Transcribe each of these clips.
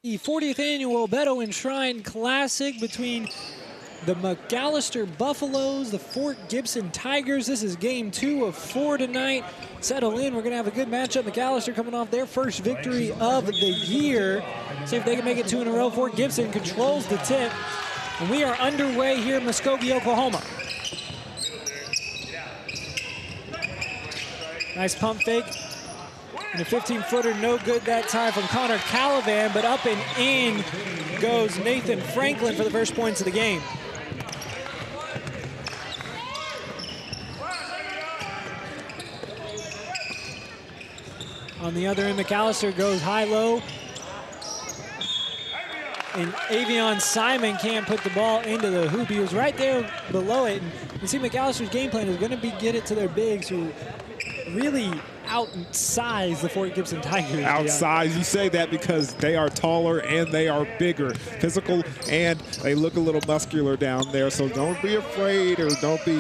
The 40th annual Bedouin Shrine Classic between the McAlester Buffaloes, the Fort Gibson Tigers. This is game 2 of 4 tonight. Settle in, we're gonna have a good matchup. McAlester coming off their first victory of the year. See if they can make it 2 in a row. Fort Gibson controls the tip. And we are underway here in Muskogee, Oklahoma. Nice pump fake. And a 15-footer, no good that time from Connor Calavan, but up and in goes Nathan Franklin for the first points of the game. On the other end, McAlester goes high-low. And Avion Simon can't put the ball into the hoop. He was right there below it. And you see McAllister's game plan is going to be get it to their bigs who really outsize the Fort Gibson Tigers. Outsize, you say that because they are taller and they are bigger, physical, and they look a little muscular down there. So don't be afraid, or don't be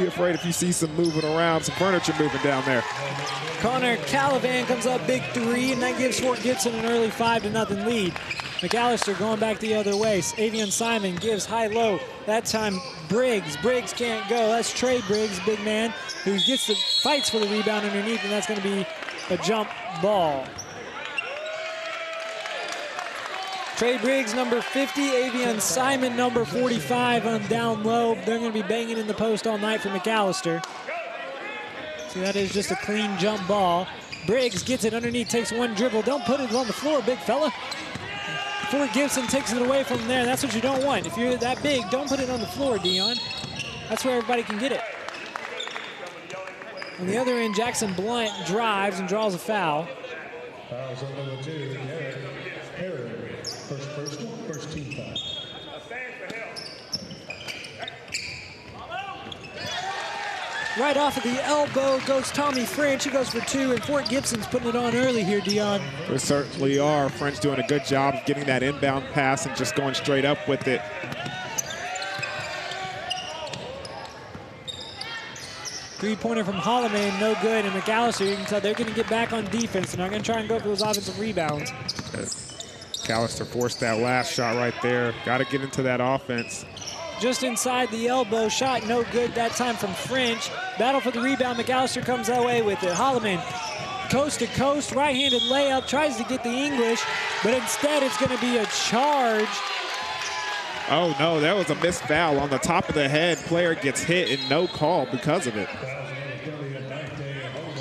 afraid if you see some moving around, some furniture moving down there. Connor Calavan comes up big 3, and that gives Fort Gibson an early 5-0 lead. McAlester going back the other way. Avion Simon gives high-low. That time Briggs. Briggs can't go. That's Trey Briggs, big man, who gets the fights for the rebound underneath, and that's going to be a jump ball. Trey Briggs, number 50. Avion Simon, number 45, on down low. They're going to be banging in the post all night for McAlester. So that is just a clean jump ball. Briggs gets it underneath, takes one dribble. Don't put it on the floor, big fella. Fort Gibson takes it away from there. That's what you don't want. If you're that big, don't put it on the floor, Dion. That's where everybody can get it. On the other end, Jackson Blunt drives and draws a foul. Fouls on number 2, Herod. First personal, first team foul. Right off of the elbow goes Tommy French. He goes for 2, and Fort Gibson's putting it on early here, Dion. They certainly are. French doing a good job of getting that inbound pass and just going straight up with it. Three-pointer from Holloman, no good. And McAlester, you can tell they're going to get back on defense. They're not going to try and go for those offensive rebounds. McAlester forced that last shot right there. Got to get into that offense. Just inside the elbow, shot no good that time from French. Battle for the rebound, McAlester comes away with it. Holloman, coast to coast, right-handed layup, tries to get the English, but instead it's going to be a charge. Oh no, that was a missed foul on the top of the head. Player gets hit and no call because of it.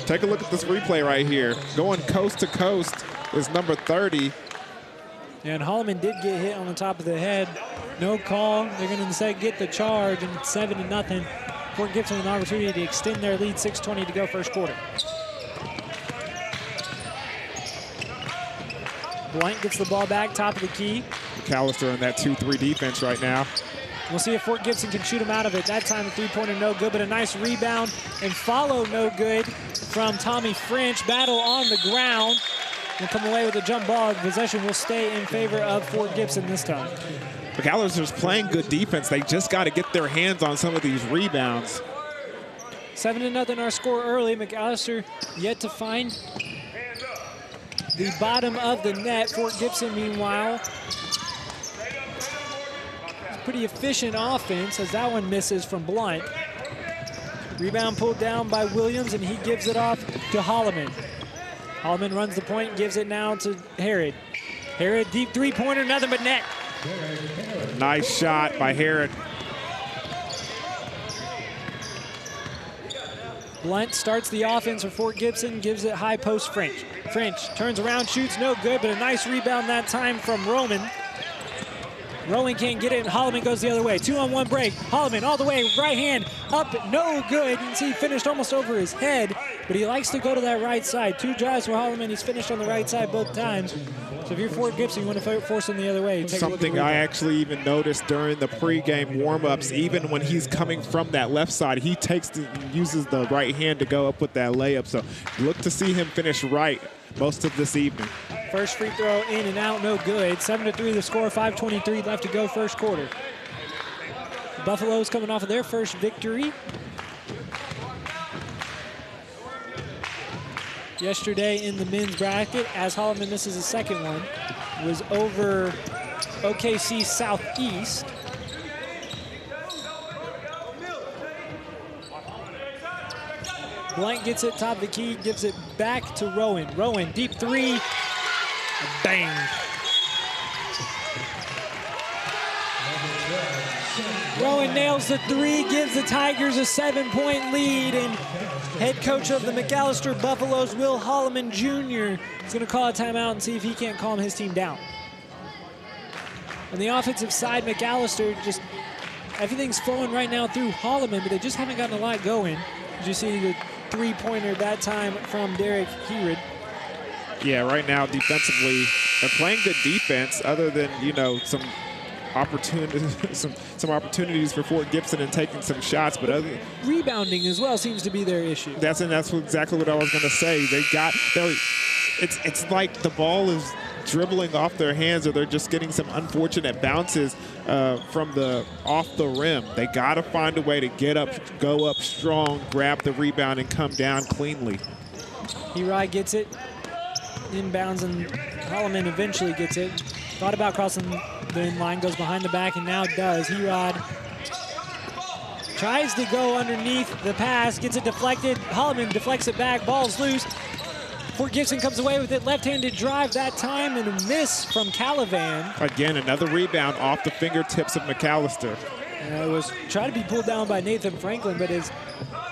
Take a look at this replay right here. Going coast to coast is number 30. And Holloman did get hit on the top of the head. No call. They're going to say get the charge, and it's 7-0. Fort Gibson with an opportunity to extend their lead. 6:20 to go first quarter. Blunt gets the ball back, top of the key. McAlester in that 2-3 defense right now. We'll see if Fort Gibson can shoot him out of it. That time the three-pointer no good, but a nice rebound and follow no good from Tommy French. Battle on the ground. We'll come away with a jump ball. Possession will stay in favor of Fort Gibson this time. McAllister's playing good defense. They just got to get their hands on some of these rebounds. 7-0 our score early. McAlester yet to find the bottom of the net. Fort Gibson, meanwhile, pretty efficient offense as that one misses from Blunt. Rebound pulled down by Williams, and he gives it off to Holloman. Holloman runs the point, gives it now to Herod. Herod, deep three-pointer, nothing but net. Nice shot by Herod. Blunt starts the offense for Fort Gibson, gives it high post French. French turns around, shoots no good, but a nice rebound that time from Roman. Rowan can't get it, and Holloman goes the other way. 2-on-1 break. Holloman all the way, right hand, up, no good. You can see he finished almost over his head, but he likes to go to that right side. 2 drives for Holloman. He's finished on the right side both times. So if you're Fort Gibson, you want to force him the other way. Something I actually even noticed during the pregame warm-ups, even when he's coming from that left side, he uses the right hand to go up with that layup. So look to see him finish right most of this evening. First free throw in and out, no good. 7-3 the score, 5:23 left to go first quarter. The Buffaloes coming off of their first victory yesterday in the men's bracket, as Holloman misses a second one. was over OKC Southeast. Blank gets it top of the key, gives it back to Rowan. Rowan, deep three, bang. Rowan nails the three, gives the Tigers a 7-point lead, and head coach of the McAlester Buffaloes, Will Holloman Jr., is going to call a timeout and see if he can't calm his team down. On the offensive side, McAlester, just everything's flowing right now through Holloman, but they just haven't gotten a lot going. Did you see the three-pointer that time from Derek Herod? Yeah, right now defensively, they're playing good defense other than, you know, some opportunities, some opportunities for Fort Gibson and taking some shots, but other rebounding as well seems to be their issue. That's exactly what I was going to say. It's like the ball is dribbling off their hands, or they're just getting some unfortunate bounces from off the rim. They got to find a way to get up, go up strong, grab the rebound, and come down cleanly. Herod gets it, inbounds, and Holloman eventually gets it. Thought about crossing the inline, goes behind the back, and now does. Herod tries to go underneath the pass, gets it deflected. Holloman deflects it back, ball's loose. Fort Gibson comes away with it, left-handed drive that time, and a miss from Calavan. Again, another rebound off the fingertips of McAlester. It was trying to be pulled down by Nathan Franklin, but it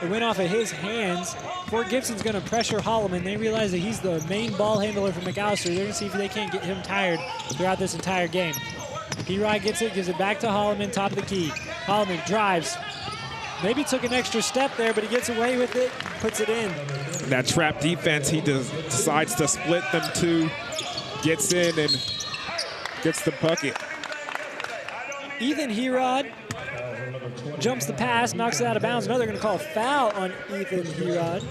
went off of his hands. Fort Gibson's going to pressure Holloman. They realize that he's the main ball handler for McAlester. They're going to see if they can't get him tired throughout this entire game. Herod gets it, gives it back to Holloman, top of the key. Holloman drives. Maybe took an extra step there, but he gets away with it, puts it in. That trap defense, he decides to split them two, gets in and gets the bucket. Ethan Herod jumps the pass, knocks it out of bounds. Now they're going to call a foul on Ethan Herod.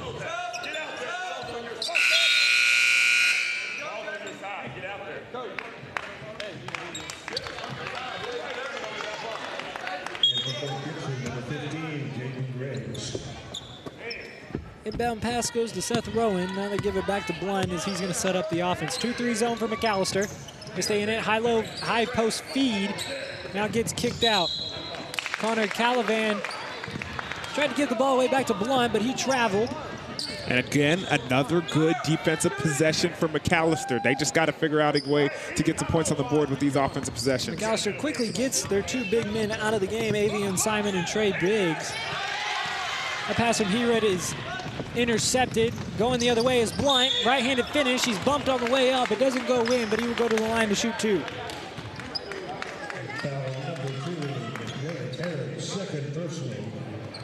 Inbound pass goes to Seth Rowan. Now they give it back to Blunt as he's going to set up the offense. 2-3 zone for McAlester. They stay in it. High-low, high post feed. Now gets kicked out. Connor Calavan tried to get the ball away back to Blunt, but he traveled. And again, another good defensive possession for McAlester. They just got to figure out a way to get some points on the board with these offensive possessions. McAlester quickly gets their two big men out of the game, Avian Simon and Trey Biggs. A pass from Herod is intercepted. Going the other way is Blunt. Right-handed finish. He's bumped on the way up. It doesn't go in, but he will go to the line to shoot two.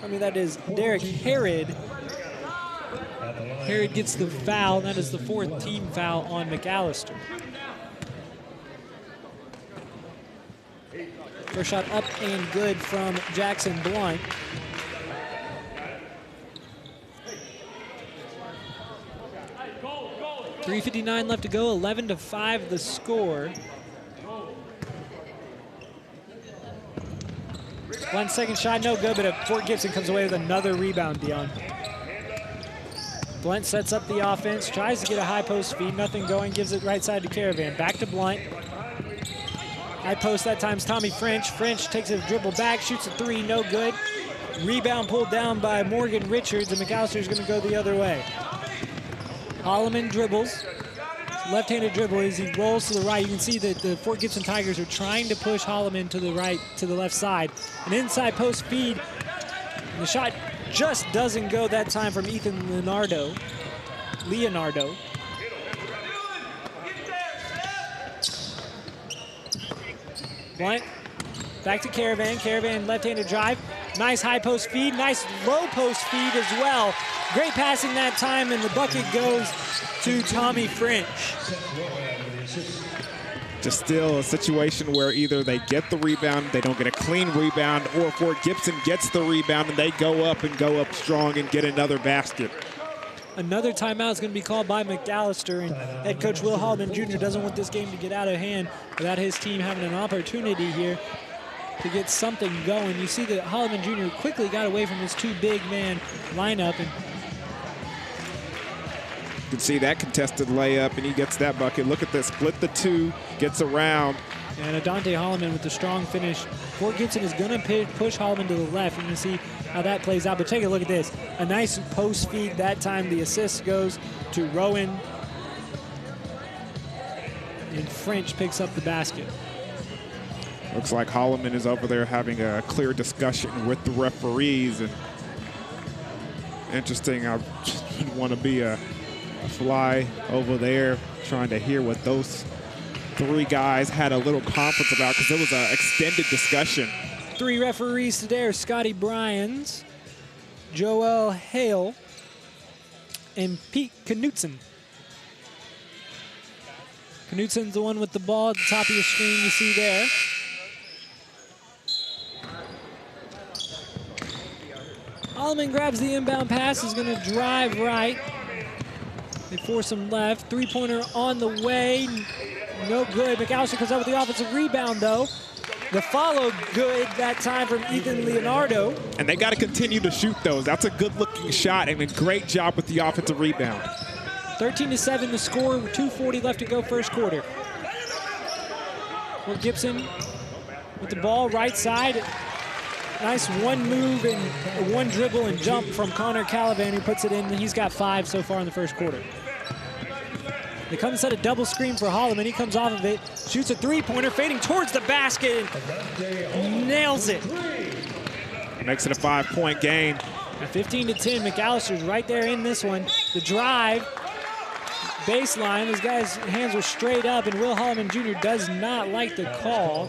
I mean, that is Derek Herod. Herod gets the foul. That is the fourth team foul on McAlester. First shot up and good from Jackson Blunt. .359 left to go, 11-5 the score. 1 second shot, no good, but Fort Gibson comes away with another rebound, Dion. Blunt sets up the offense, tries to get a high post feed, nothing going, gives it right side to Caravan. Back to Blunt. High post that time's Tommy French. French takes a dribble back, shoots a three, no good. Rebound pulled down by Morgan Richards, and McAllister's gonna go the other way. Holloman dribbles, left-handed dribble as he rolls to the right. You can see that the Fort Gibson Tigers are trying to push Holloman to the right, to the left side. An inside post feed. And the shot just doesn't go that time from Ethan Leonardo. Blunt, back to Caravan. Caravan left-handed drive. Nice high post feed, nice low post feed as well. Great passing that time, and the bucket goes to Tommy French. Just still a situation where either they get the rebound, they don't get a clean rebound, or Fort Gibson gets the rebound and they go up strong and get another basket. Another timeout is going to be called by McAlester, and head coach Will Holloman Jr. doesn't want this game to get out of hand without his team having an opportunity here to get something going. You see that Holloman Jr. quickly got away from his two big man lineup, and can see that contested layup, and he gets that bucket. Look at this, split the two, gets around. And Adante Holloman with the strong finish. Fort Gibson is going to push Holloman to the left. You're going to see how that plays out. But take a look at this. A nice post feed that time. The assist goes to Rowan. And French picks up the basket. Looks like Holloman is over there having a clear discussion with the referees. And interesting, I want to be a fly over there trying to hear what those three guys had a little conference about, because it was an extended discussion. Three referees today are Scotty Bryans, Joel Hale, and Pete Knutson. Knutson's the one with the ball at the top of your screen you see there. Holloman grabs the inbound pass, is going to drive right. They force him left. Three-pointer on the way. No good. McAllister comes up with the offensive rebound, though. The follow good that time from Ethan Leonardo. And they got to continue to shoot those. That's a good-looking shot, and a great job with the offensive rebound. 13-7 the score, 2:40 left to go first quarter. Fort Gibson with the ball right side. Nice one move and one dribble and jump from Connor Calivan, who puts it in. He's got 5 so far in the first quarter. They come and set a double screen for Holloman. He comes off of it, shoots a three-pointer, fading towards the basket, and nails it. Makes it a 5-point game. 15-10, McAllister's right there in this one. The drive, baseline, this guy's hands were straight up, and Will Holloman Jr. does not like the call.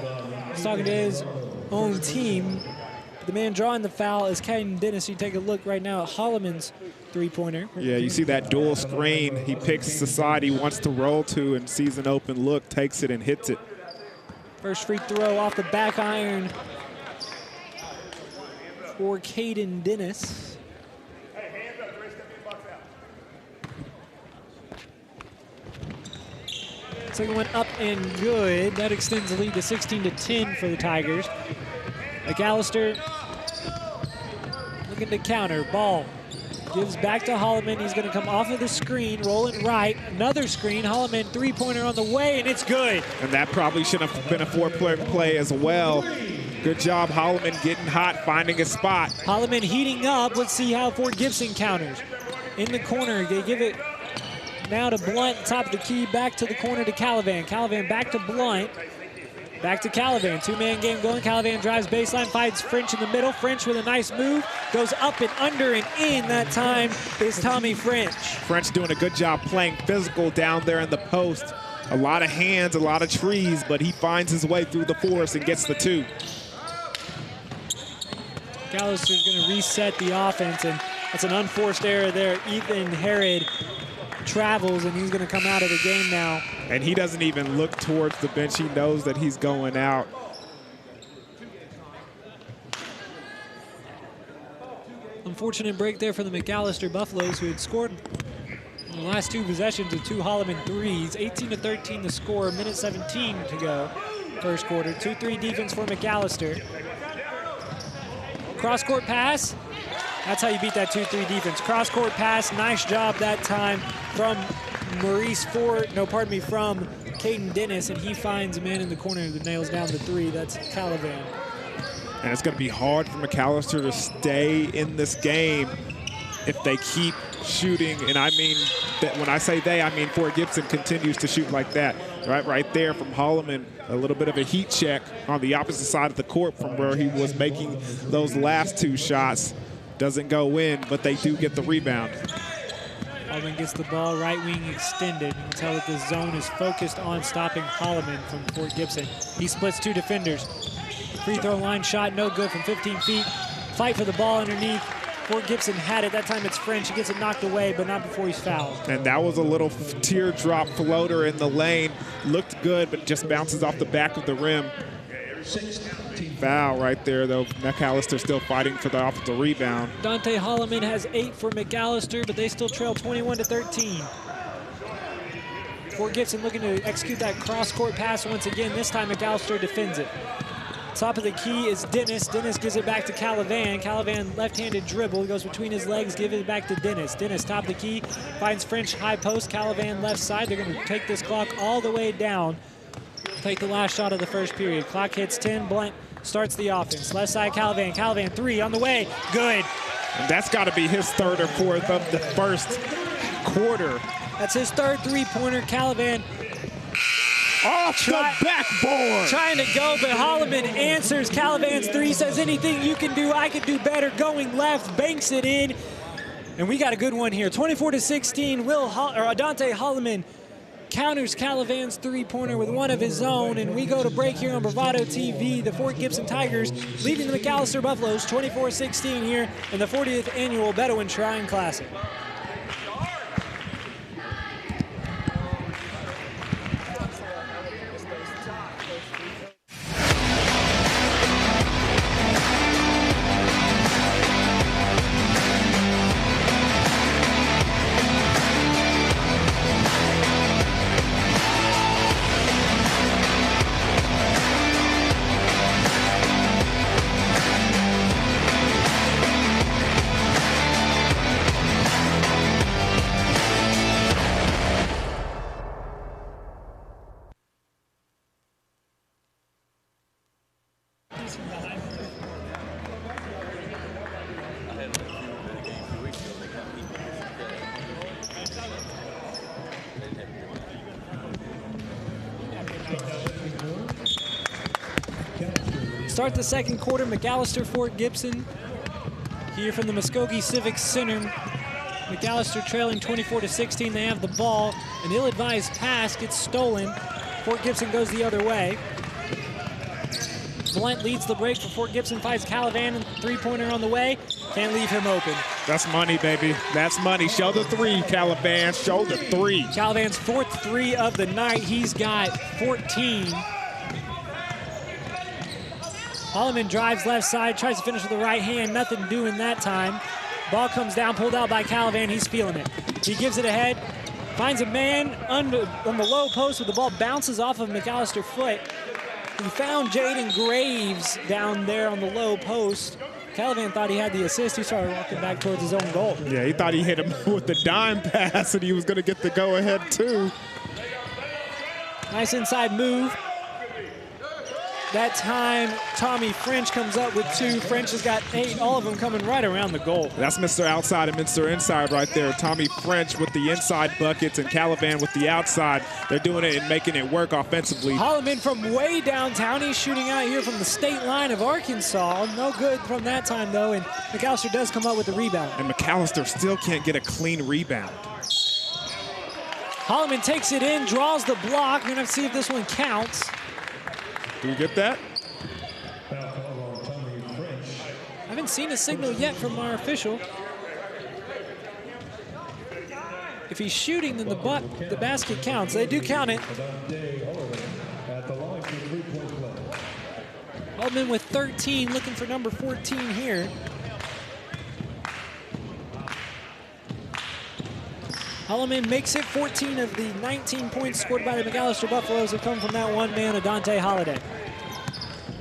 He's talking to his own team. The man drawing the foul is Caden Dennis. You take a look right now at Holloman's three-pointer. Yeah, you see that dual screen. He picks the side he wants to roll to and sees an open look, takes it and hits it. First free throw off the back iron for Caden Dennis. Second one up and good. That extends the lead to 16-10 for the Tigers. McAllister looking to counter. Ball gives back to Holloman. He's going to come off of the screen, roll it right. Another screen. Holloman three-pointer on the way, and it's good. And that probably should have been a four-player play as well. Good job, Holloman getting hot, finding a spot. Holloman heating up. Let's see how Fort Gibson counters. In the corner, they give it now to Blunt, top of the key, back to the corner to Calivan. Calivan back to Blunt. Back to Calivan, two-man game going. Calivan drives baseline, finds French in the middle. French with a nice move, goes up and under and in. That time is Tommy French. French doing a good job playing physical down there in the post. A lot of hands, a lot of trees, but he finds his way through the forest and gets the two. McAllister's going to reset the offense, and that's an unforced error there. Ethan Herod travels, and he's going to come out of the game now. And he doesn't even look towards the bench. He knows that he's going out. Unfortunate break there for the McAllister Buffaloes, who had scored in the last two possessions of 2 Holloman threes. 18-13 the score, minute 17 to go first quarter. 2-3 defense for McAllister. Cross-court pass. That's how you beat that 2-3 defense. Cross-court pass, nice job that time from from Caden Dennis, and he finds a man in the corner that nails down the three. That's Calivan. And it's going to be hard for McAllister to stay in this game if they keep shooting. And I mean, that when I say they, I mean Fort Gibson continues to shoot like that. Right there from Holloman, a little bit of a heat check on the opposite side of the court from where he was making those last 2 shots. Doesn't go in, but they do get the rebound. Holloman gets the ball, right wing extended. You can tell that the zone is focused on stopping Holloman from Fort Gibson. He splits 2 defenders. Free throw line shot, no good from 15 feet. Fight for the ball underneath. Fort Gibson had it. That time it's French. He gets it knocked away, but not before he's fouled. And that was a little teardrop floater in the lane. Looked good, but just bounces off the back of the rim. Foul right there, though. McAllister still fighting for the offensive rebound. Dante Holloman has 8 for McAllister, but they still trail 21-13. Fort Gibson looking to execute that cross-court pass once again. This time McAllister defends it. Top of the key is Dennis. Dennis gives it back to Calavan. Calavan left-handed dribble, goes between his legs, give it back to Dennis. Dennis, top of the key, finds French high post. Calavan left side. They're going to take this clock all the way down. Take the last shot of the first period. Clock hits 10. Blunt starts the offense. Left side, Calavan. Calavan, 3 on the way. Good. And that's got to be his 3rd or 4th of the first quarter. That's his 3rd three-pointer. Calavan off the backboard. Trying to go, but Holloman answers. Calavan's 3, says anything you can do, I could do better. Going left, banks it in. And we got a good one here. 24-16, Adante Holloman counters Calavan's three-pointer with one of his own, and we go to break here on Bravado TV. The Fort Gibson Tigers leading the McAlester Buffaloes 24-16 here in the 40th annual Bedouin Shrine Classic. Start the second quarter, McAlester, Fort Gibson. Here from the Muskogee Civic Center. McAlester trailing 24-16. They have the ball. An ill-advised pass gets stolen. Fort Gibson goes the other way. Blunt leads the break for Fort Gibson, finds Calavan, and three-pointer on the way. Can't leave him open. That's money, baby. That's money. Show the 3, Calavan. Show the 3. Calavan's 4th 3 of the night. He's got 14. Holloman drives left side, tries to finish with the right hand. Nothing doing that time. Ball comes down, pulled out by Calavan. He's feeling it. He gives it ahead, finds a man on the low post, but the ball bounces off of McAllister's foot. He found Jaden Graves down there on the low post. Calavan thought he had the assist. He started walking back towards his own goal. Yeah, he thought he hit him with the dime pass and he was going to get the go-ahead too. Nice inside move. That time, Tommy French comes up with 2. French has got 8, all of them coming right around the goal. That's Mr. Outside and Mr. Inside right there. Tommy French with the inside buckets and Calavan with the outside. They're doing it and making it work offensively. Holloman from way downtown. He's shooting out here from the state line of Arkansas. No good from that time, though, and McAlester does come up with the rebound. And McAlester still can't get a clean rebound. Holloman takes it in, draws the block. We're going to see if this one counts. Do we get that? I haven't seen a signal yet from our official. If he's shooting, then the basket counts. They do count it. Holloman with 13, looking for number 14 here. Holloman makes it 14 of the 19 points scored by the McAlester Buffaloes have come from that one man, Adante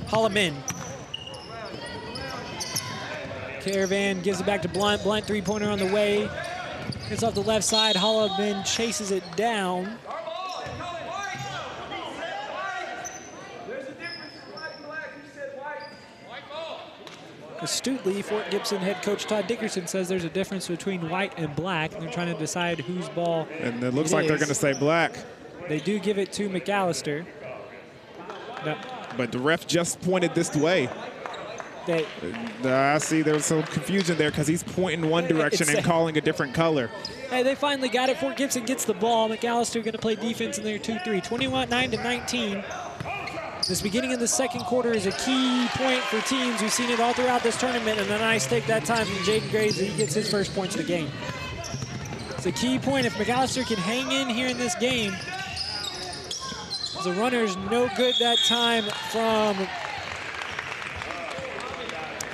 Holloman. Caravan gives it back to Blunt. Blunt three-pointer on the way. Gets off the left side. Holloman chases it down. Astutely, Fort Gibson head coach Todd Dickerson says there's a difference between white and black. And they're trying to decide whose ball and it looks like they're going to say black. They do give it to McAlester. No. But the ref just pointed this way. I see there's some confusion there because he's pointing one direction and calling a different color. Hey, they finally got it. Fort Gibson gets the ball. McAlester going to play defense in their 2-3. 21-9-19. This beginning of the second quarter is a key point for teams. We've seen it all throughout this tournament, and a nice take that time from Jaden Graves. He gets his first points of the game. It's a key point. If McAlester can hang in here in this game, the runner's no good that time from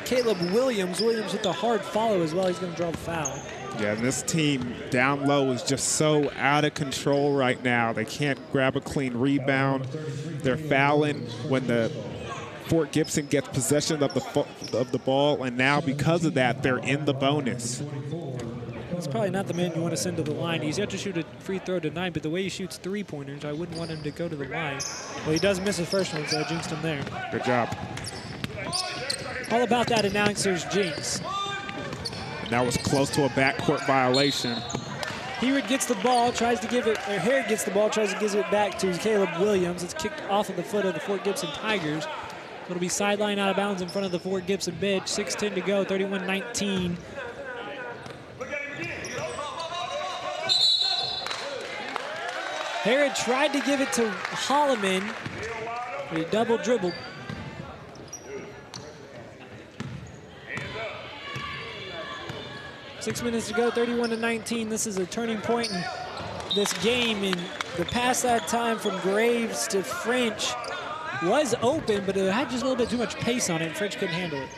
Caleb Williams. Williams with the hard follow as well. He's going to draw the foul. Yeah, and this team down low is just so out of control right now. They can't grab a clean rebound. They're fouling when the Fort Gibson gets possession of the ball, and now because of that, they're in the bonus. That's probably not the man you want to send to the line. He's got to shoot a free throw tonight, but the way he shoots three-pointers, I wouldn't want him to go to the line. Well, he does miss his first one, so I jinxed him there. Good job. All about that announcer's jinx. That was close to a backcourt violation. Herod gets the ball, tries to give it, or Herod gets the ball, tries to give it back to Caleb Williams. It's kicked off of the foot of the Fort Gibson Tigers. It'll be sideline out of bounds in front of the Fort Gibson bench. 6:10 to go, 31-19. Herod tried to give it to Holloman, but he double dribbled. Six minutes to go, 31-19. This is a turning point in this game. And the pass that time from Graves to French was open, but it had just a little bit too much pace on it, and French couldn't handle it.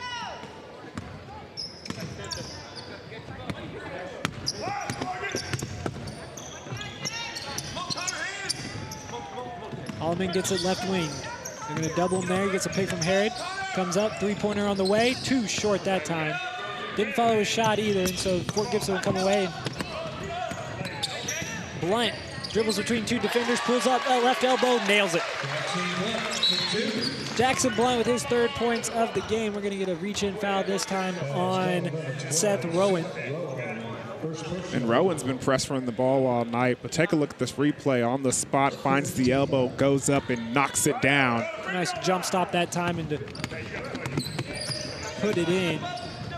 Holloman gets it left wing. They're going to double him there. He gets a pick from Herod. Comes up, three-pointer on the way. Too short that time. Didn't follow his shot either, and so Fort Gibson will come away. Blunt dribbles between two defenders, pulls up, left elbow, nails it. Jackson Blunt with his 3rd points of the game. We're going to get a reach-in foul this time on Seth Rowan. And Rowan's been pressuring the ball all night, but take a look at this replay. On the spot, finds the elbow, goes up and knocks it down. Nice jump stop that time and to put it in.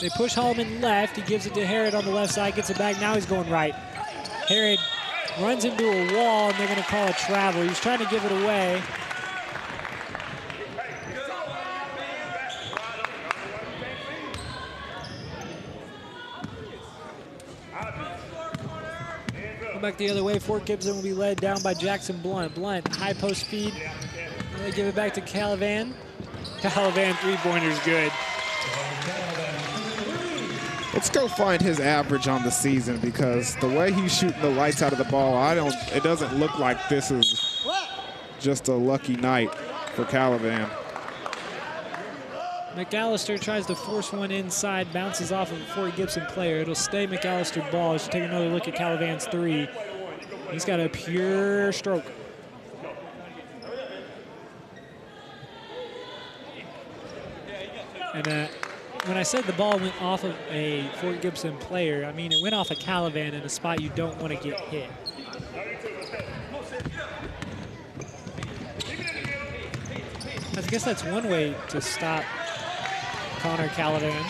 They push Holloman left. He gives it to Herod on the left side, gets it back. Now he's going right. Herod runs into a wall, and they're going to call a travel. He was trying to give it away. Go back the other way. Fort Gibson will be led down by Jackson Blunt. Blunt, high post speed. They give it back to Calavan. Calavan, three-pointer's good. Let's go find his average on the season, because the way he's shooting the lights out of the ball, it doesn't look like this is just a lucky night for Calavan. McAllister tries to force one inside, bounces off of a Fort Gibson player. It'll stay McAllister ball. Let's take another look at Calavan's three. He's got a pure stroke. And when I said the ball went off of a Fort Gibson player, I mean it went off of Calavan in a spot you don't want to get hit. I guess that's one way to stop Connor Calavan.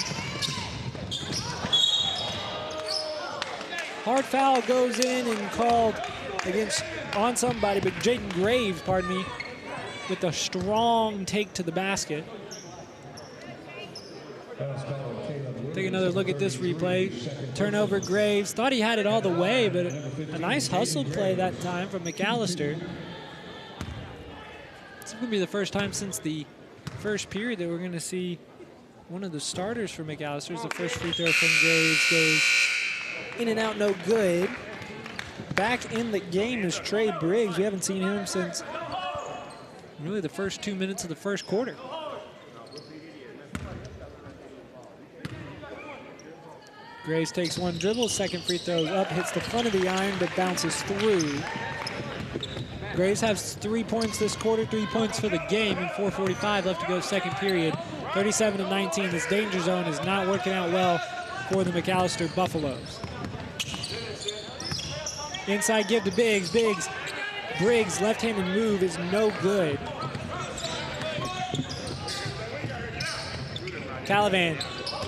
Hard foul goes in and called on somebody, but Jaden Graves, pardon me, with a strong take to the basket. Take another look at this replay. Turnover, Graves. Thought he had it all the way, but a nice hustle play that time from McAllister. This is going to be the first time since the first period that we're going to see one of the starters for McAllister. The first free throw from Graves goes in and out, no good. Back in the game is Trey Briggs. We haven't seen him since really the first 2 minutes of the first quarter. Graves takes one dribble, second free throw up, hits the front of the iron, but bounces through. Graves has 3 points this quarter, 3 points for the game, and 4:45 left to go second period. 37-19, this danger zone is not working out well for the McAllister Buffaloes. Inside give to Briggs, left-handed move is no good. Calavan,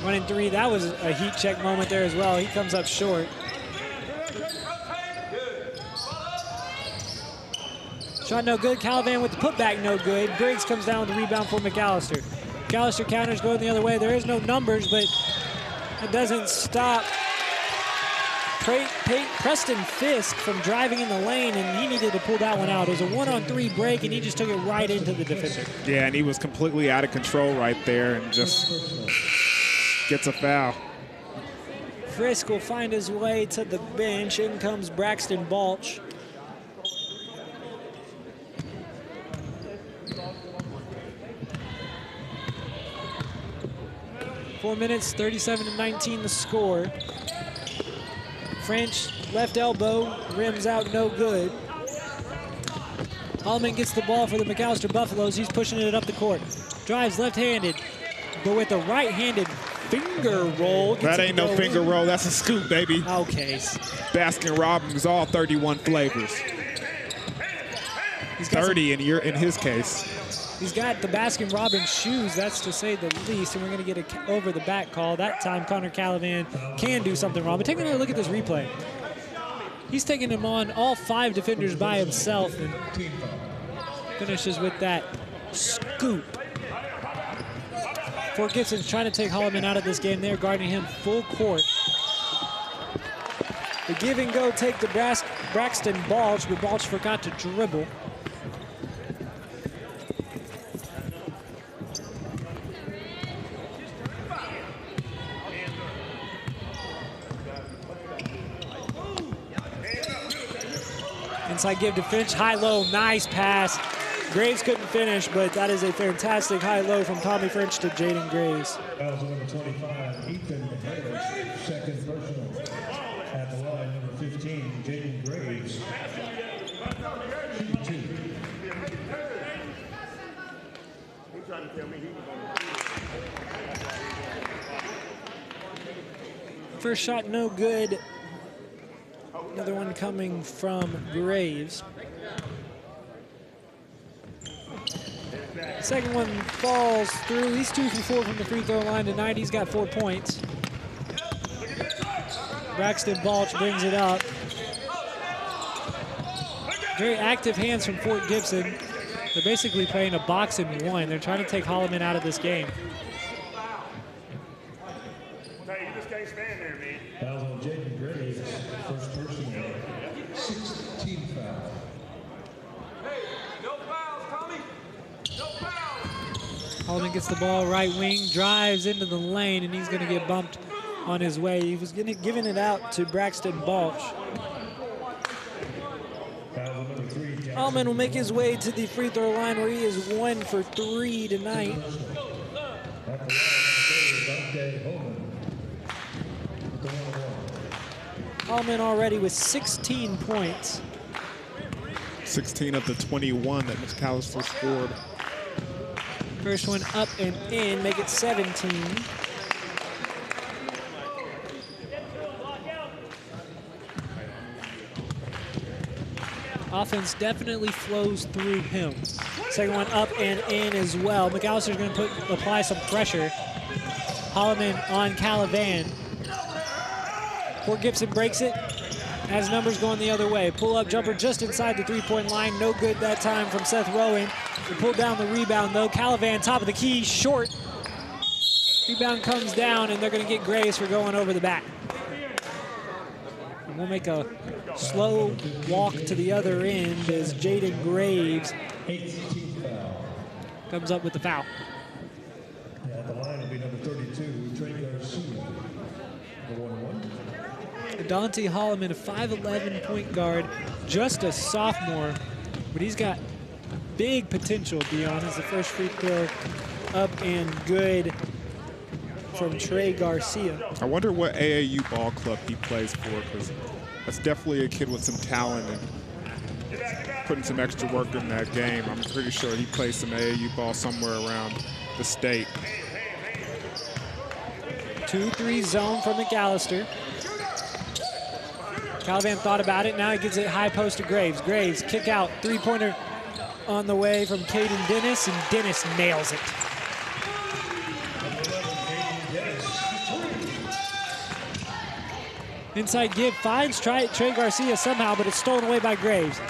1 and 3, that was a heat check moment there as well. He comes up short. Shot no good, Calavan with the putback no good. Briggs comes down with the rebound for McAllister. McAllister counters going the other way. There is no numbers, but it doesn't stop Preston Fisk from driving in the lane, and he needed to pull that one out. It was a 1-on-3 break, and he just took it right into the defender. Yeah, and he was completely out of control right there and just gets a foul. Frisk will find his way to the bench. In comes Braxton Balch. 4 minutes, 37-19 the score. French, left elbow, rims out, no good. Holloman gets the ball for the McAlester Buffaloes. He's pushing it up the court. Drives left-handed, but with a right-handed finger roll. That ain't no finger roll. That's a scoop, baby. Okay. Baskin-Robbins, all 31 flavors. He's got 30 in his case. He's got the Baskin-Robbins shoes, that's to say the least, and we're going to get a over-the-back call. That time, Connor Calavan can do something wrong. But take another look at this replay. He's taking him on all 5 defenders by himself and finishes with that scoop. Fort Gibson's trying to take Holloman out of this game. They're guarding him full court. The give and go take to Braxton Balch, but Balch forgot to dribble. Inside give to Finch, high-low, nice pass. Graves couldn't finish, but that is a fantastic high-low from Tommy French to Jaden Graves. Fouls on number 25, Ethan Harris, second personal. At the line, number 15, Jaden Graves. 2. First shot, no good. Another one coming from Graves. Second one falls through. He's 2 for 4 from the free throw line tonight. He's got 4 points. Braxton Balch brings it up. Very active hands from Fort Gibson. They're basically playing a box and one. They're trying to take Holloman out of this game. Hey, you just can't stand there, man. Fouls on Jaden Graves, first personal. 16 foul. Hey, no fouls, Tommy. No fouls. Holloman gets the ball right wing, drives into the lane, and he's going to get bumped on his way. He was giving it out to Braxton Balch. Holloman will make his way to the free throw line where he is 1 for 3 tonight. Holloman already with 16 points. 16 of the 21 that McAlester scored. First one up and in, make it 17. Offense definitely flows through him. Second one up and in as well. McAllister's going to apply some pressure. Holloman on Calavan. Fort Gibson breaks it as numbers going the other way. Pull-up jumper just inside the three-point line. No good that time from Seth Rowan. They pulled down the rebound, though. Calavan, top of the key, short. Rebound comes down, and they're going to get Graves for going over the back. And we'll make a slow walk to the other end as Jaden Graves comes up with the foul. At the line will be number 32, Trey Garcia. Dante Holloman, a 5'11" point guard, just a sophomore, but he's got big potential, Dion, as the first free throw up and good from Trey Garcia. I wonder what AAU ball club he plays for, because that's definitely a kid with some talent and putting some extra work in that game. I'm pretty sure he plays some AAU ball somewhere around the state. 2-3 zone from McAlester. Calavan thought about it. Now he gets it high post to Graves. Graves, kick out, three-pointer on the way from Caden Dennis, and Dennis nails it. Inside give, finds Trey Garcia somehow, but it's stolen away by Graves.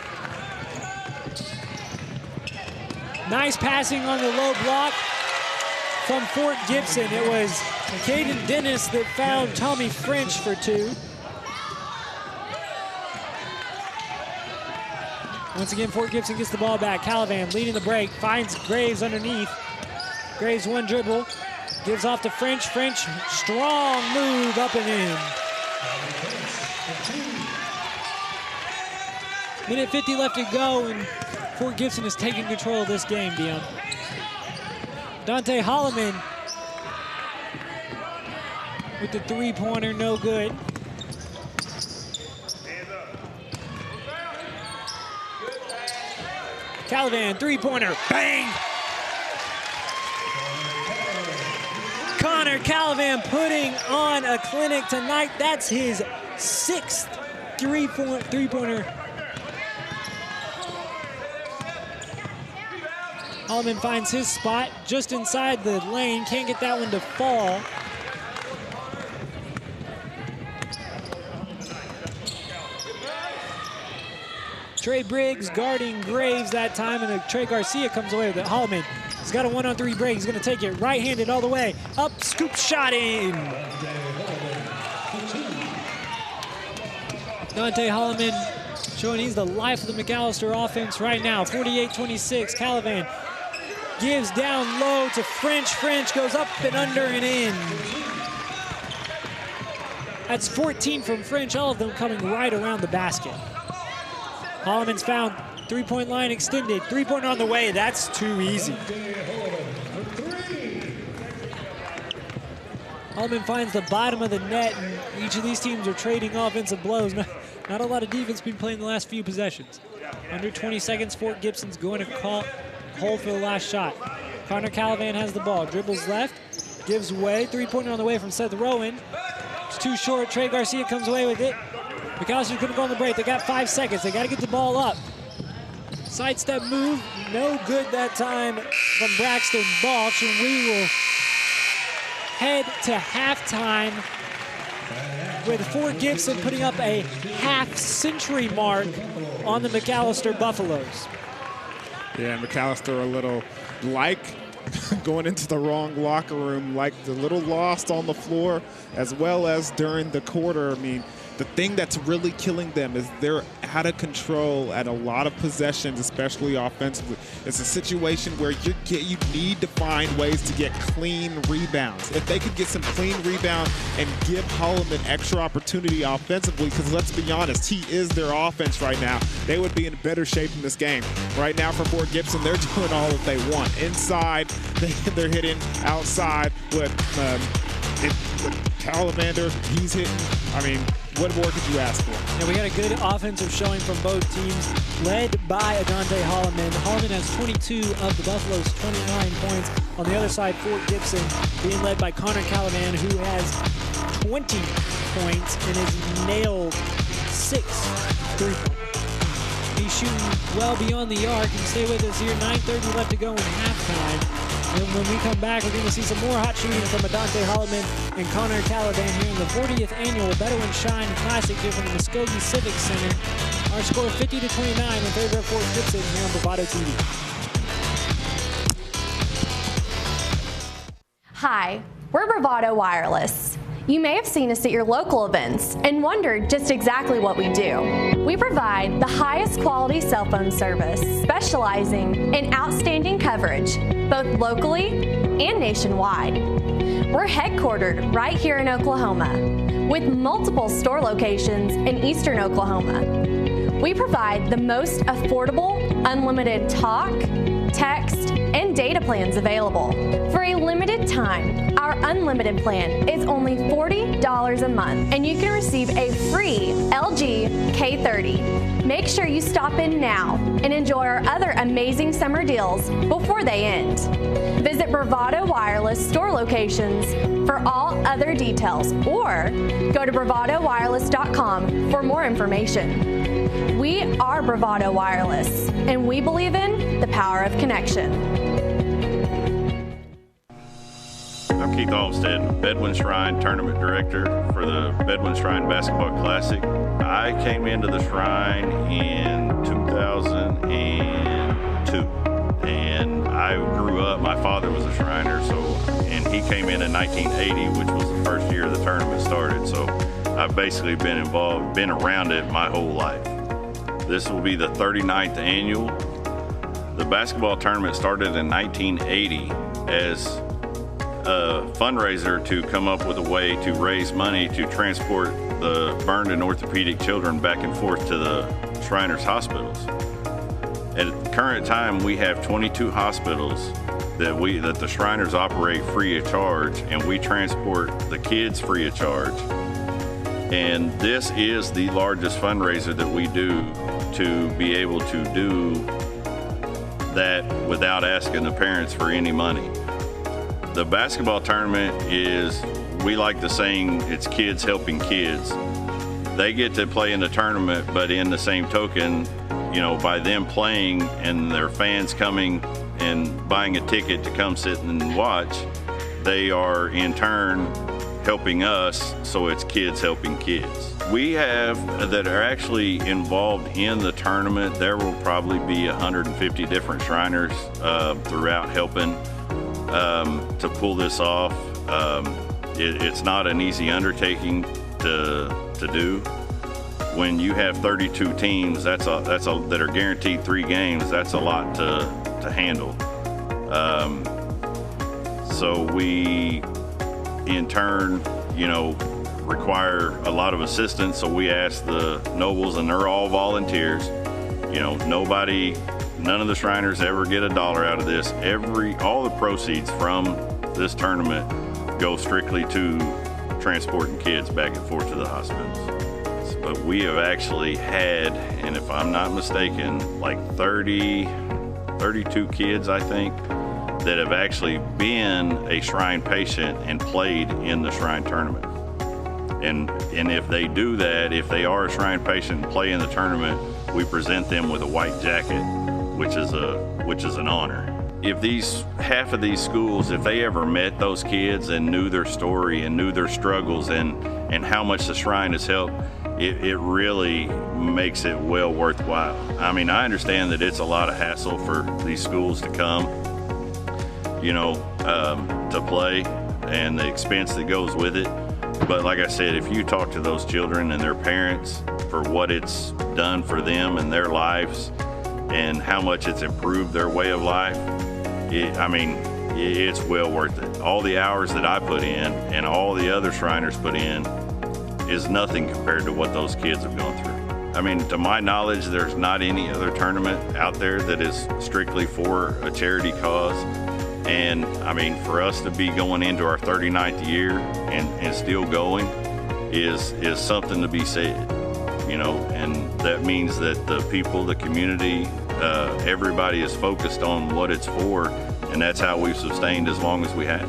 Nice passing on the low block from Fort Gibson. It was Caden Dennis that found Tommy French for 2. Once again, Fort Gibson gets the ball back. Calavan leading the break, finds Graves underneath. Graves one dribble, gives off to French. French, strong move up and in. Minute 50 left to go, and Fort Gibson is taking control of this game, Dion. Dante Holloman with the three-pointer, no good. Calavan, three-pointer, bang! Connor Calavan putting on a clinic tonight. That's his 6th three-pointer. Holloman finds his spot just inside the lane. Can't get that one to fall. Trey Briggs guarding Graves that time, and Trey Garcia comes away with it. Holloman, he's got a 1-on-3 break. He's going to take it right-handed all the way. Up, scoop shot in. Dante Holloman showing he's the life of the McAlester offense right now. 48-26, Calavan gives down low to French. French goes up and under and in. That's 14 from French, all of them coming right around the basket. Holloman's found, three-point line extended, three-pointer on the way. That's too easy. Holloman finds the bottom of the net, and each of these teams are trading offensive blows. Not a lot of defense been playing the last few possessions. Under 20 seconds, Fort Gibson's going to hold for the last shot. Connor Calavan has the ball, dribbles left, gives way, three-pointer on the way from Seth Rowan. It's too short, Trey Garcia comes away with it. McAllister's gonna go on the break. They got 5 seconds. They gotta get the ball up. Sidestep move, no good that time from Braxton Balch, and we will head to halftime with Fort Gibson putting up a half-century mark on the McAlester Buffaloes. Yeah, McAlester a little like going into the wrong locker room, like a little lost on the floor as well as during the quarter. I mean, the thing that's really killing them is they're out of control at a lot of possessions, especially offensively. It's a situation where you need to find ways to get clean rebounds. If they could get some clean rebound and give Holloman extra opportunity offensively, because let's be honest, he is their offense right now, they would be in better shape in this game. Right now for Fort Gibson, they're doing all that they want. Inside, they're hitting. Outside with Calamander, he's hitting. I mean, what more could you ask for? Yeah, we got a good offensive showing from both teams, led by Adante Holloman. Holloman has 22 of the Buffalo's 29 points. On the other side, Fort Gibson being led by Connor Calavan, who has 20 points and has nailed 6 3-pointers. He's shooting well beyond the arc. And stay with us here, 9:30 left to go in halftime. And when we come back, we're going to see some more hot shooting from Adante Holloman and Connor Calavan here in the 40th annual Bedouin Shine Classic here from the Muskogee Civic Center. Our score 50-29 in favor of Fort Gibson here on Bravado TV. Hi, we're Bravado Wireless. You may have seen us at your local events and wondered just exactly what we do. We provide the highest quality cell phone service, specializing in outstanding coverage, both locally and nationwide. We're headquartered right here in Oklahoma, with multiple store locations in eastern Oklahoma. We provide the most affordable, unlimited talk, text, and data plans available. For a limited time, our unlimited plan is only $40 a month, and you can receive a free LG K30. Make sure you stop in now and enjoy our other amazing summer deals before they end. Visit Bravado Wireless store locations for all other details, or go to bravadowireless.com for more information. We are Bravado Wireless, and we believe in the power of connection. I'm Keith Olmstead, Bedouin Shrine Tournament Director for the Bedouin Shrine Basketball Classic. I came into the Shrine in 2002, and I grew up, my father was a Shriner, and he came in 1980, which was the first year the tournament started, so I've basically been involved, been around it my whole life. This will be the 39th annual. The basketball tournament started in 1980 as a fundraiser to come up with a way to raise money to transport the burned and orthopedic children back and forth to the Shriners hospitals. At the current time, we have 22 hospitals that the Shriners operate free of charge, and we transport the kids free of charge. And this is the largest fundraiser that we do, to be able to do that without asking the parents for any money. The basketball tournament is, we like the saying, it's kids helping kids. They get to play in the tournament, but in the same token, you know, by them playing and their fans coming and buying a ticket to come sit and watch, they are in turn helping us, so it's kids helping kids. We have that are actually involved in the tournament. There will probably be 150 different Shriners throughout helping to pull this off. It's not an easy undertaking to do. When you have 32 teams, that are guaranteed 3 games, that's a lot to handle. So we, in turn, you know, require a lot of assistance. So we ask the nobles, and they're all volunteers. You know, none of the Shriners ever get $1 out of this. All the proceeds from this tournament go strictly to transporting kids back and forth to the hospitals. But we have actually had, and if I'm not mistaken, like 32 kids, I think, that have actually been a Shrine patient and played in the Shrine tournament. And if they do that, if they are a Shrine patient and play in the tournament, we present them with a white jacket, which is an honor. If half of these schools, if they ever met those kids and knew their story and knew their struggles and how much the Shrine has helped, it really makes it well worthwhile. I mean, I understand that it's a lot of hassle for these schools to come, you know, to play, and the expense that goes with it. But like I said, if you talk to those children and their parents for what it's done for them and their lives and how much it's improved their way of life, it's well worth it. All the hours that I put in and all the other Shriners put in is nothing compared to what those kids have gone through. I mean, to my knowledge, there's not any other tournament out there that is strictly for a charity cause. And I mean, for us to be going into our 39th year and still going is something to be said, you know, and that means that the people, the community, everybody is focused on what it's for, and that's how we've sustained as long as we have.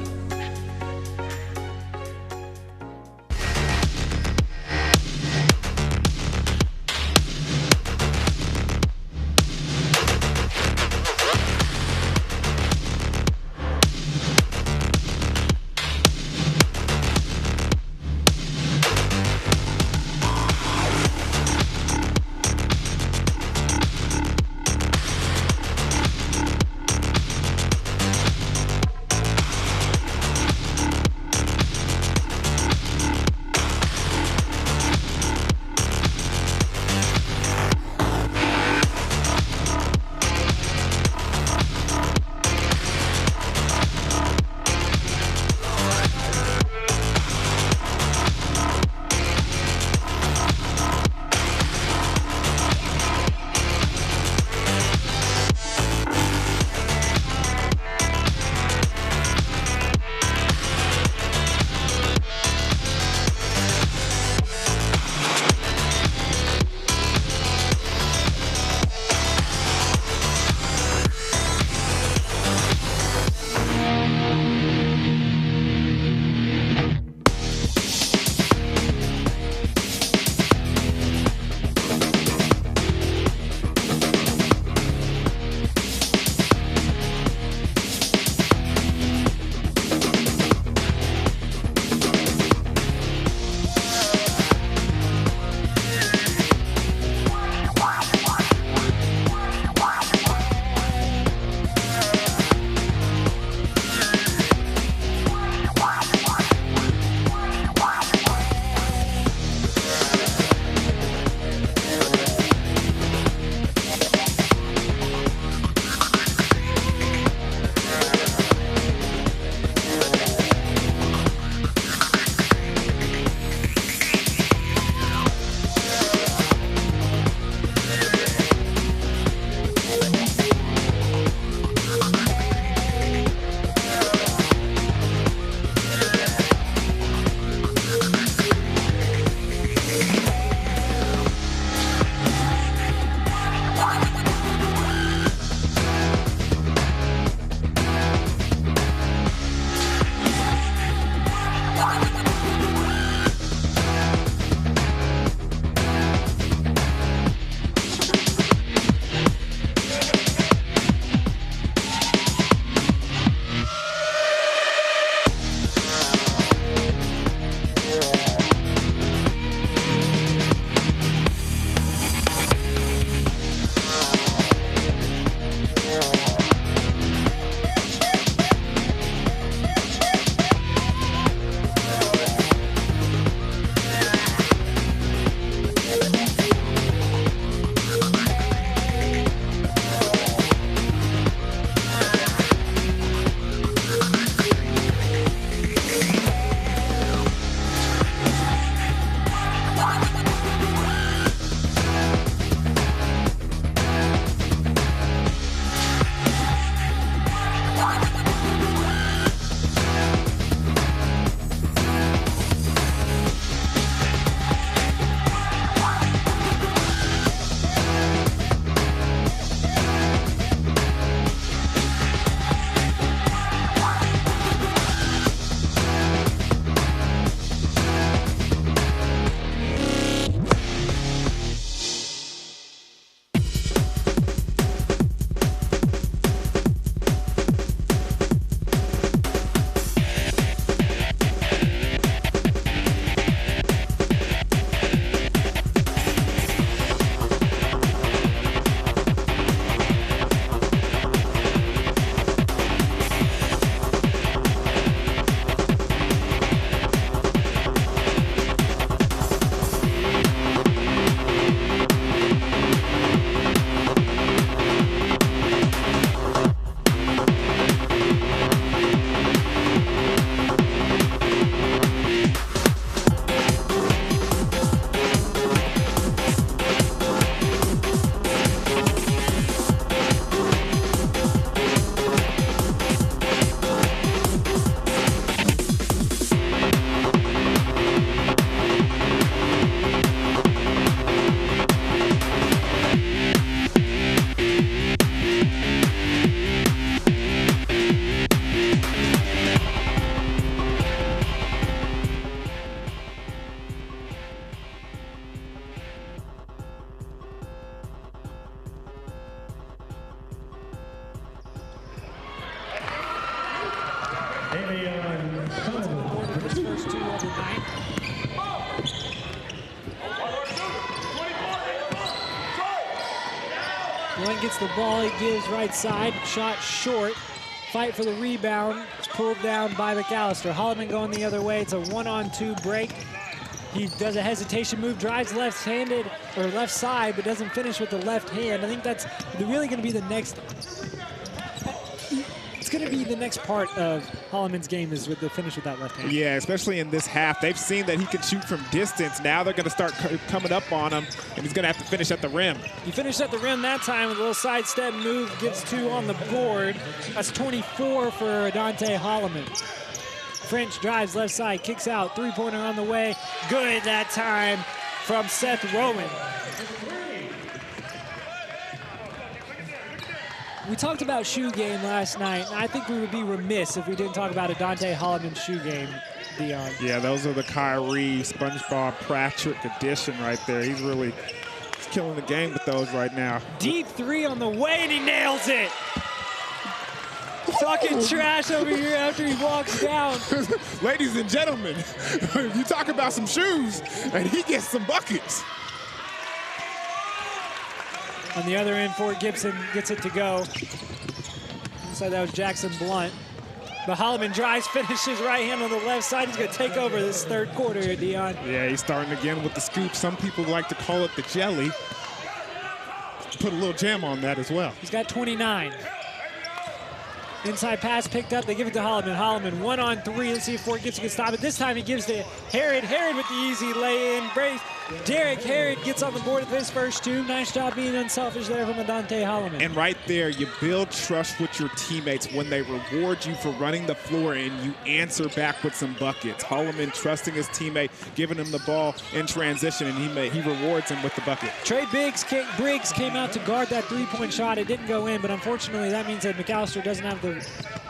Boarded his first 2 of the night. Blunt gets the ball, he gives right side, shot short. Fight for the rebound, it's pulled down by McAlester. Holloman going the other way, it's a 1-on-2 break. He does a hesitation move, drives left-handed, or left side, but doesn't finish with the left hand. I think that's really gonna be the next, it's gonna be the next part of Holloman's game is with the finish with that left hand. Yeah, especially in this half. They've seen that he can shoot from distance. Now they're gonna start coming up on him, and he's gonna have to finish at the rim. He finished at the rim that time with a little sidestep move, gets 2 on the board. That's 24 for Dante Holloman. French drives left side, kicks out, 3-pointer on the way. Good that time from Seth Rowan. We talked about shoe game last night, and I think we would be remiss if we didn't talk about a Dante Holloman shoe game, Dion. Yeah, those are the Kyrie, SpongeBob, Patrick edition right there. He's killing the game with those right now. Deep 3 on the way, and he nails it. Talking trash over here after he walks down. Ladies and gentlemen, you talk about some shoes, and he gets some buckets. On the other end, Fort Gibson gets it to go. Inside that was Jackson Blunt. But Holloman drives, finishes right hand on the left side. He's going to take over this third quarter here, Dion. Yeah, he's starting again with the scoop. Some people like to call it the jelly. Put a little jam on that as well. He's got 29. Inside pass picked up. They give it to Holloman. Holloman 1-on-3. Let's see if Fort Gibson can stop it. This time he gives to Herod. Herod with the easy lay-in. Brace. Derek Herod gets on the board with his first 2. Nice job being unselfish there from Dante Holloman. And right there, you build trust with your teammates when they reward you for running the floor and you answer back with some buckets. Holloman trusting his teammate, giving him the ball in transition, and he rewards him with the bucket. Trey Briggs came out to guard that 3-point shot. It didn't go in, but unfortunately that means that McAlester doesn't have the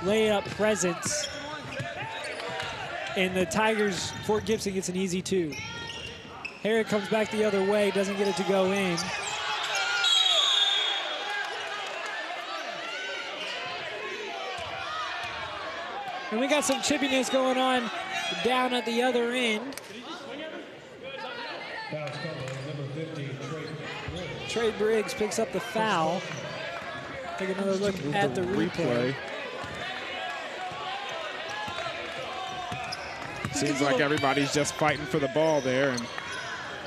layup presence. And the Tigers, Fort Gibson gets an easy 2. Herod comes back the other way, doesn't get it to go in. And we got some chippiness going on down at the other end. Trey Briggs picks up the foul. Take another look at the replay. Seems like everybody's just fighting for the ball there. And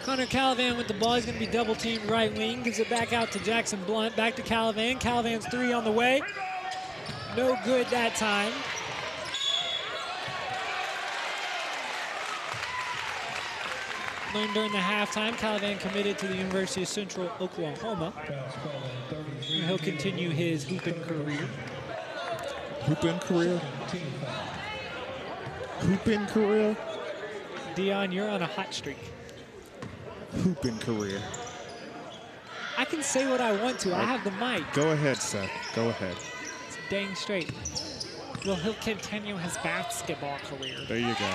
Connor Calavan with the ball. He's going to be double teamed right wing. Gives it back out to Jackson Blunt. Back to Calavan. Calavan's 3 on the way. No good that time. Learned during the halftime, Calavan committed to the University of Central Oklahoma. And he'll continue his hooping career. Hooping career? Hooping career? Dion, you're on a hot streak. Hooping career. I can say what I want to. I have the mic. Go ahead, Seth. Go ahead. It's dang straight. Well, he'll continue his basketball career. There you go.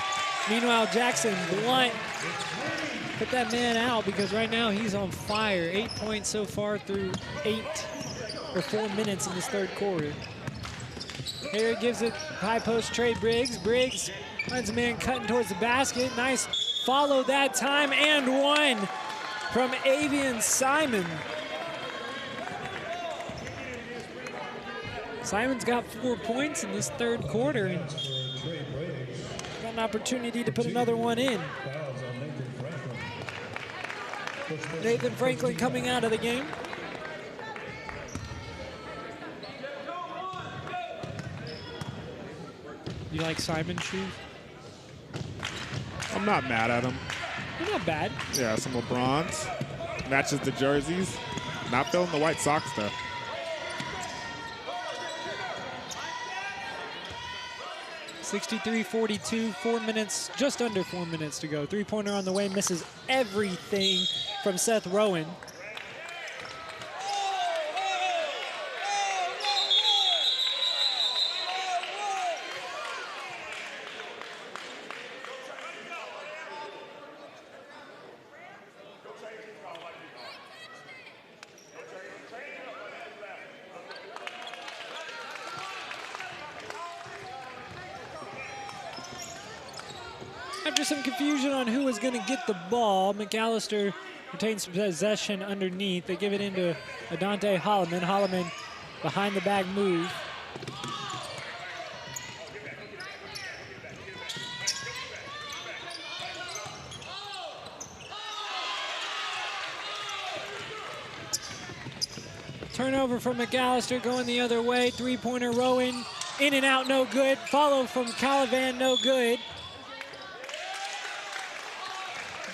Meanwhile, Jackson Blunt put that man out because right now he's on fire. 8 points so far through 4 minutes in this third quarter. Harry gives it high post, Trey Briggs. Briggs finds a man cutting towards the basket. Nice follow that time, and 1 from Avian Simon. Simon's got 4 points in this third quarter and got an opportunity to put another one in. Nathan Franklin coming out of the game. You like Simon's shoes? I'm not mad at him. They're not bad. Yeah, some LeBrons. Matches the jerseys. Not feeling the white socks, though. (63-42), 4 minutes, just under 4 minutes to go. Three-pointer on the way, misses everything from Seth Rowan. After some confusion on who was going to get the ball, McAlester retains possession underneath. They give it into Adante Holloman. Holloman behind the back move. Turnover from McAlester going the other way. Three-pointer Rowan in and out, no good. Follow from Calavan, no good.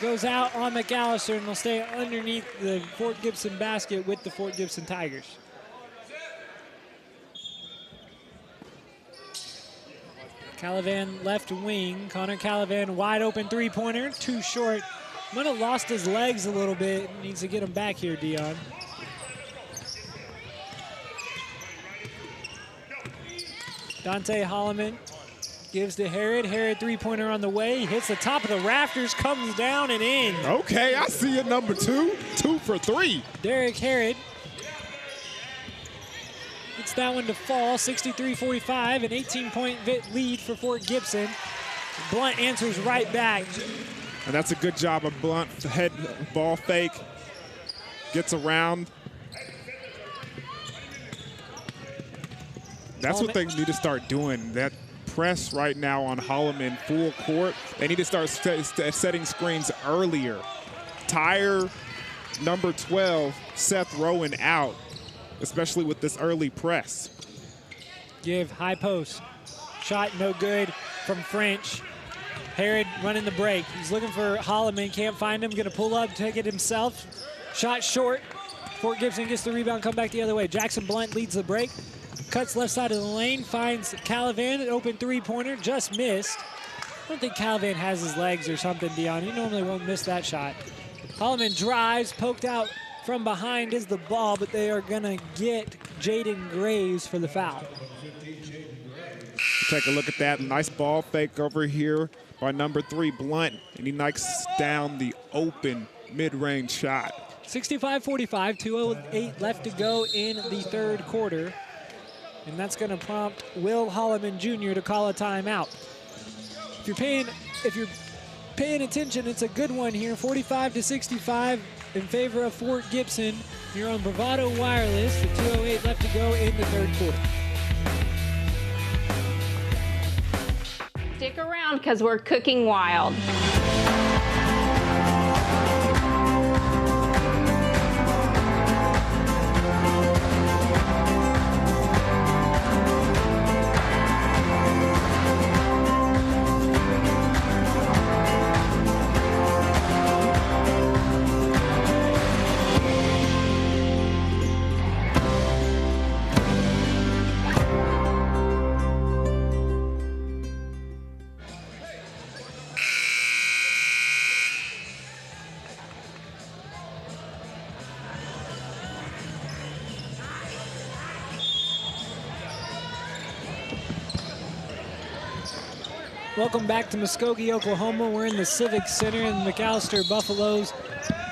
Goes out on McAlester and will stay underneath the Fort Gibson basket with the Fort Gibson Tigers. Calavan left wing. Connor Calavan wide open three-pointer, too short. Might have lost his legs a little bit. Needs to get him back here, Dion. Dante Holloman gives to Herod. Herod three-pointer on the way. He hits the top of the rafters, comes down and in. Okay, I see it, number 2. 2 for 3. Derek Herod gets that one to fall. 63-45, an 18-point lead for Fort Gibson. Blunt answers right back. And that's a good job of Blunt. Head ball fake. Gets around. That's what they need to start doing. That press right now on Holloman full court. They need to start setting screens earlier. Tire number 12, Seth Rowan, out, especially with this early press. Give high post. Shot no good from French. Herod running the break. He's looking for Holloman, can't find him. Gonna pull up, take it himself. Shot short. Fort Gibson gets the rebound, come back the other way. Jackson Blunt leads the break. Cuts left side of the lane, finds Calavan, an open three-pointer, just missed. I don't think Calavan has his legs or something, Dion. He normally won't miss that shot. Holloman drives, poked out from behind is the ball, but they are gonna get Jaden Graves for the foul. Take a look at that. Nice ball fake over here by number 3, Blunt, and he knocks down the open mid-range shot. 65-45, 2:08 left to go in the third quarter. And that's going to prompt Will Holloman Jr. to call a timeout. If you're paying attention, it's a good one here. 45-65 in favor of Fort Gibson. You're on Bravado Wireless. The 2:08 left to go in the third quarter. Stick around because we're cooking wild. Welcome back to Muskogee, Oklahoma. We're in the Civic Center, and the McAlester Buffaloes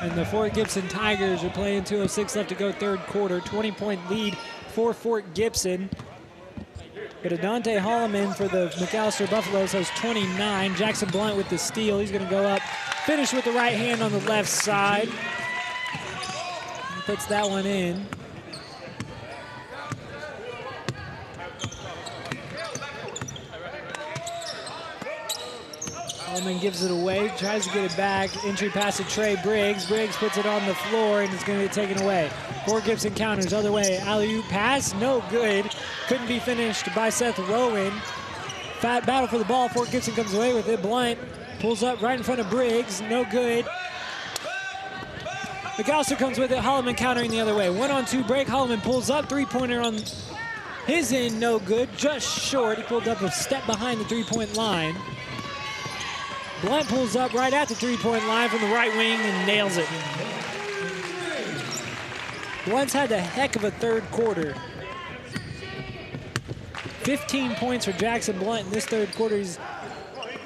and the Fort Gibson Tigers are playing. 2:06 left to go third quarter. 20-point lead for Fort Gibson. But Adante Holloman for the McAlester Buffaloes has 29. Jackson Blunt with the steal. He's going to go up, finish with the right hand on the left side. He puts that one in. Holloman gives it away, tries to get it back. Entry pass to Trey Briggs. Briggs puts it on the floor, and it's going to get taken away. Fort Gibson counters, other way. Alley-oop pass, no good. Couldn't be finished by Seth Rowan. Fat battle for the ball. Fort Gibson comes away with it. Blunt pulls up right in front of Briggs, no good. McAlester comes with it. Holloman countering the other way. 1-on-2 break. Holloman pulls up. Three-pointer on his end, no good. Just short. He pulled up a step behind the three-point line. Blunt pulls up right at the three-point line from the right wing and nails it. Blunt's had a heck of a third quarter. 15 points for Jackson Blunt in this third quarter. He's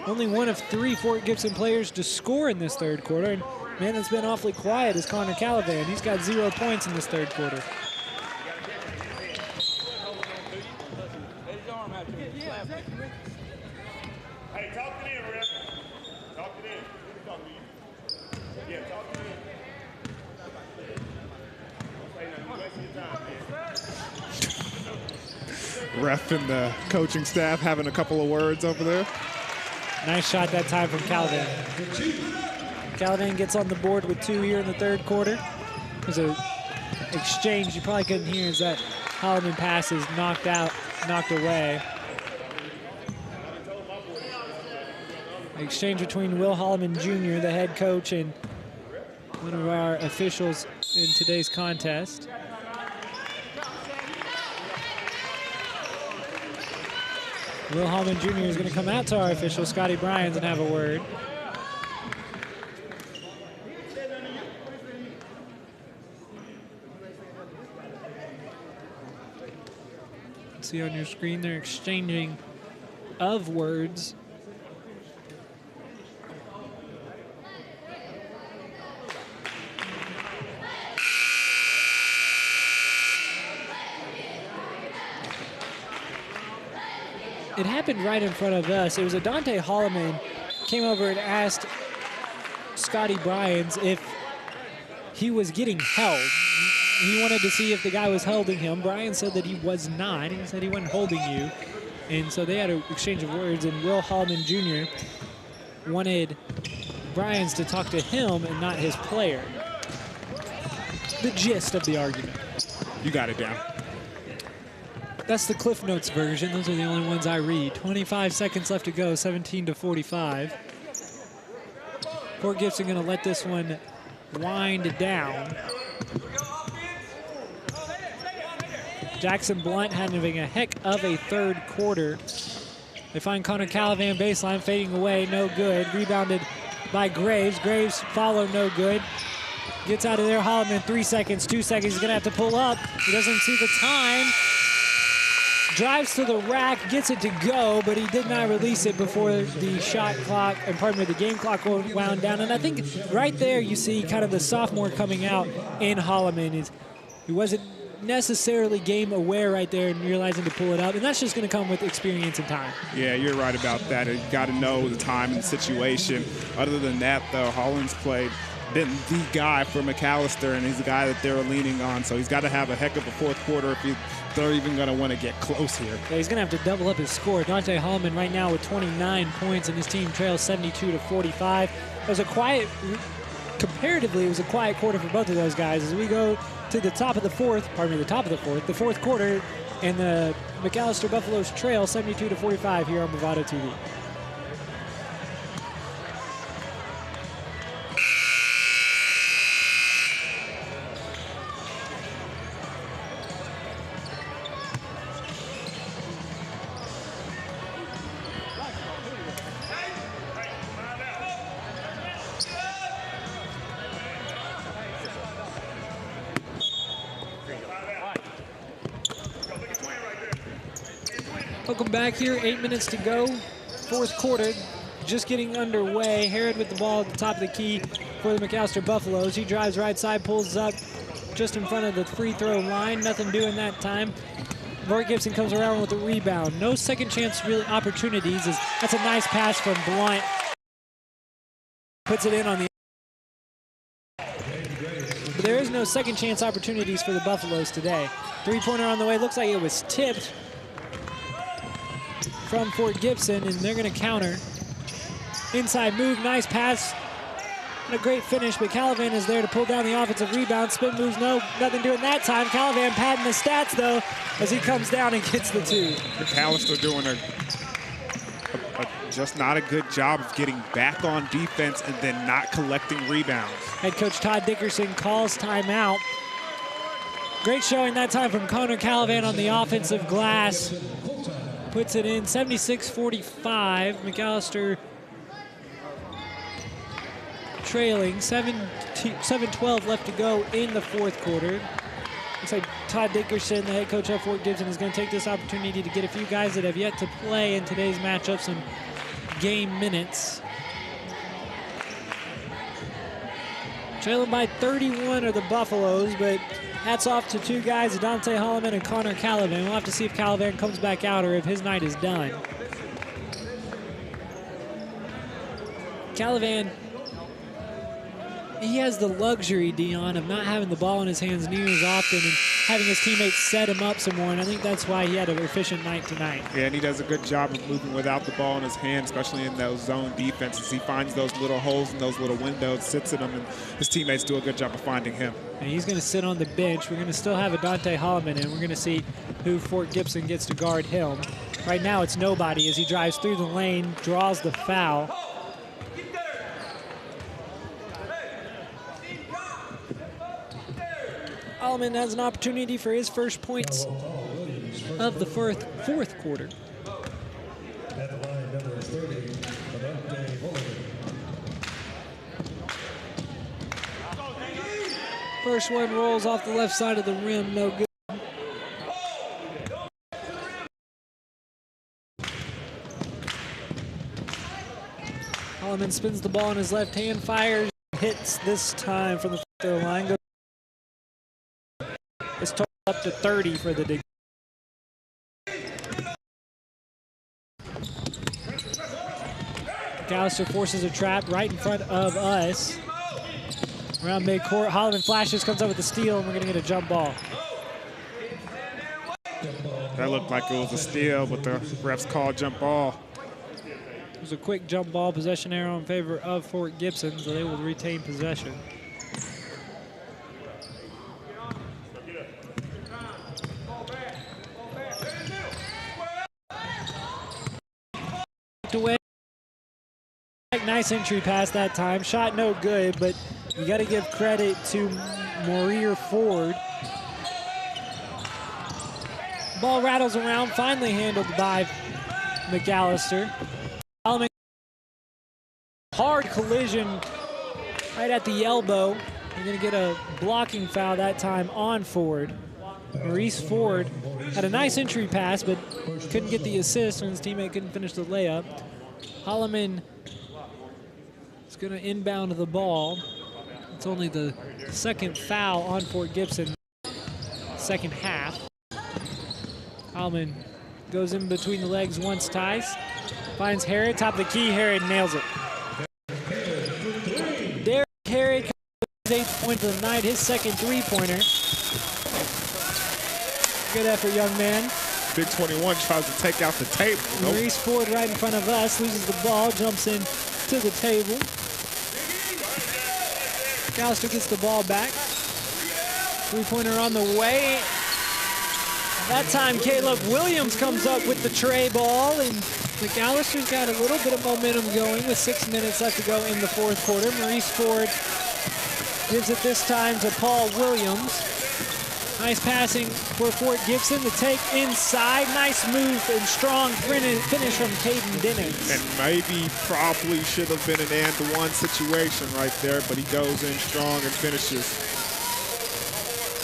only one of 3 Fort Gibson players to score in this third quarter. And man that's been awfully quiet is Connor Calavan. He's got 0 points in this third quarter. Hey, talk to me, Rip. Ref and the coaching staff having a couple of words over there. Nice shot that time from Calavan. Calavan gets on the board with 2 here in the third quarter. There's an exchange you probably couldn't hear as that Holloman pass is knocked away. Exchange between Will Holloman Jr., the head coach, and one of our officials in today's contest. Will Holloman Jr. is going to come out to our official, Scotty Bryans, and have a word. See on your screen, they're exchanging of words. It happened right in front of us. It was Adante Holloman came over and asked Scotty Bryans if he was getting held. He wanted to see if the guy was holding him. Brian said that he was not. He said he wasn't holding you. And so they had an exchange of words, and Will Holloman Jr. wanted Bryans to talk to him and not his player. The gist of the argument. You got it down. That's the Cliff Notes version. Those are the only ones I read. 25 seconds left to go, 17-45. Fort Gibson going to let this one wind down. Jackson Blunt having a heck of a third quarter. They find Connor Calavan baseline, fading away, no good. Rebounded by Graves. Graves follow, no good. Gets out of there, Holloman, 3 seconds, 2 seconds. He's gonna have to pull up. He doesn't see the time. Drives to the rack, gets it to go, but he did not release it before the shot clock, and pardon me, the game clock wound down. And I think right there you see kind of the sophomore coming out in Holloman. He wasn't necessarily game aware right there and realizing to pull it up, and that's just going to come with experience and time. Yeah, you're right about that. You got to know the time and the situation. Other than that, though, Holland's been the guy for McAlester, and he's the guy that they're leaning on. So he's got to have a heck of a fourth quarter if they're even going to want to get close here. Yeah, he's going to have to double up his score. Dante Holloman right now with 29 points, and his team trails 72-45. It was a quiet, comparatively, it was a quiet quarter for both of those guys. As we go to the top of the fourth, the fourth quarter, and the McAlester Buffaloes trail 72-45 here on Bravado TV. Welcome back here, 8 minutes to go, fourth quarter, just getting underway. Herod with the ball at the top of the key for the McAlester Buffaloes. He drives right side, pulls up just in front of the free throw line. Nothing doing that time. Fort Gibson comes around with a rebound. No second chance really opportunities. That's a nice pass from Blunt. Puts it in on the. But there is no second chance opportunities for the Buffaloes today. Three-pointer on the way. Looks like it was tipped from Fort Gibson, and they're going to counter. Inside move, nice pass, and a great finish, but Calavan is there to pull down the offensive rebound. Spin moves, nothing doing that time. Calavan padding the stats, though, as he comes down and gets the two. McAlester doing just not a good job of getting back on defense and then not collecting rebounds. Head coach Todd Dickerson calls timeout. Great showing that time from Connor Calavan on the offensive glass. Puts it in 76-45. McAlester trailing, 7:12 left to go in the fourth quarter. Looks like Todd Dickerson, the head coach of Fort Gibson, is going to take this opportunity to get a few guys that have yet to play in today's matchup some game minutes. Trailing by 31 are the Buffaloes, but hats off to two guys, Dante Holloman and Connor Calavan. We'll have to see if Calavan comes back out or if his night is done. Calivan, he has the luxury, Dion, of not having the ball in his hands near as often and having his teammates set him up some more, and I think that's why he had an efficient night tonight. Yeah, and he does a good job of moving without the ball in his hand, especially in those zone defenses. He finds those little holes and those little windows, sits in them, and his teammates do a good job of finding him. And he's going to sit on the bench. We're going to still have a Dante Holloman, and we're going to see who Fort Gibson gets to guard him. Right now it's nobody as he drives through the lane, draws the foul. Holloman has an opportunity for his first points of the fourth quarter. At the line, number 30, Dante Holloman. First one rolls off the left side of the rim, no good. Holloman spins the ball in his left hand, fires, hits this time from the free throw line. It's total up to 30 for the dig. McAlester forces a trap right in front of us. Around midcourt, Holloman flashes, comes up with the steal, and we're going to get a jump ball. That looked like it was a steal, but the refs called jump ball. It was a quick jump ball, possession arrow in favor of Fort Gibson, so they will retain possession. Away. Nice entry pass that time. Shot no good, but you got to give credit to Maurier Ford. Ball rattles around, finally handled by McAlester. Hard collision right at the elbow. You're going to get a blocking foul that time on Ford. Maurice Ford had a nice entry pass, but couldn't get the assist when his teammate couldn't finish the layup. Holloman is going to inbound the ball. It's only the second foul on Fort Gibson, second half. Holloman goes in between the legs once, ties. Finds Harrod, top of the key, Harrod nails it. Derek Harrod, his 8th point of the night, his second three-pointer. Good effort, young man. Big 21 tries to take out the table. Maurice Ford right in front of us, loses the ball, jumps in to the table. McAlester gets the ball back. Three-pointer on the way. That time, Caleb Williams comes up with the tray ball, and McAllister's got a little bit of momentum going with 6 minutes left to go in the fourth quarter. Maurice Ford gives it this time to Paul Williams. Nice passing for Fort Gibson. The take inside. Nice move and strong finish from Caden Dennis. And maybe probably should have been an and-one situation right there, but he goes in strong and finishes.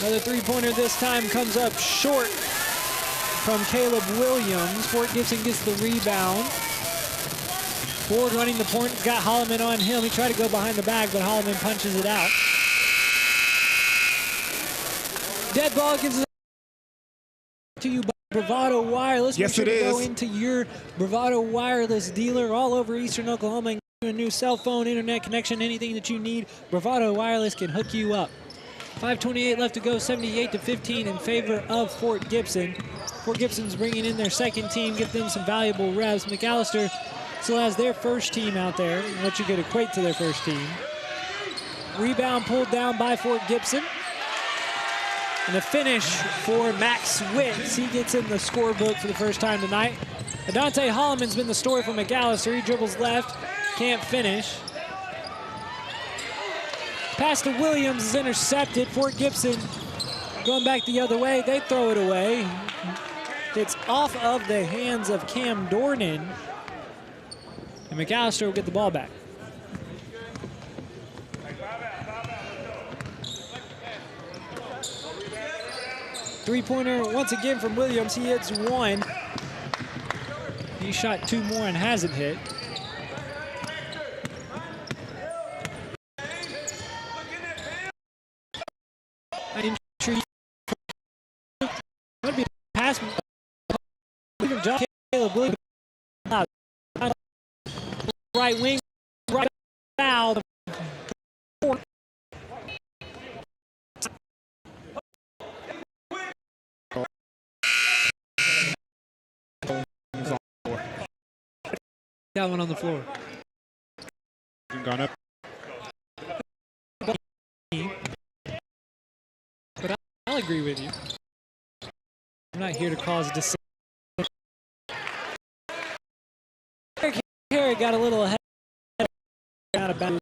Another three-pointer this time comes up short from Caleb Williams. Fort Gibson gets the rebound. Ford running the point, got Holloman on him. He tried to go behind the back, but Holloman punches it out. Dead ball gives it to you by Bravado Wireless. Yes, Make sure it to is. Go into your Bravado Wireless dealer all over Eastern Oklahoma and get you a new cell phone, internet connection, anything that you need. Bravado Wireless can hook you up. 5:28 left to go, 78-15 in favor of Fort Gibson. Fort Gibson's bringing in their second team, give them some valuable reps. McAlester still has their first team out there, what you could equate to their first team. Rebound pulled down by Fort Gibson. And a finish for Max Wicks. He gets in the scorebook for the first time tonight. Dante Holloman's been the story for McAlester. He dribbles left, can't finish. Pass to Williams is intercepted. Fort Gibson going back the other way. They throw it away. It's off of the hands of Cam Dornan. And McAlester will get the ball back. Three-pointer once again from Williams. He hits one. He shot two more and hasn't hit. Pass. Caleb Williams. Right wing. Right foul. That one on the floor. Gone up. But I'll agree with you. I'm not here to cause dissent. Harry got a little ahead. Out of bounds.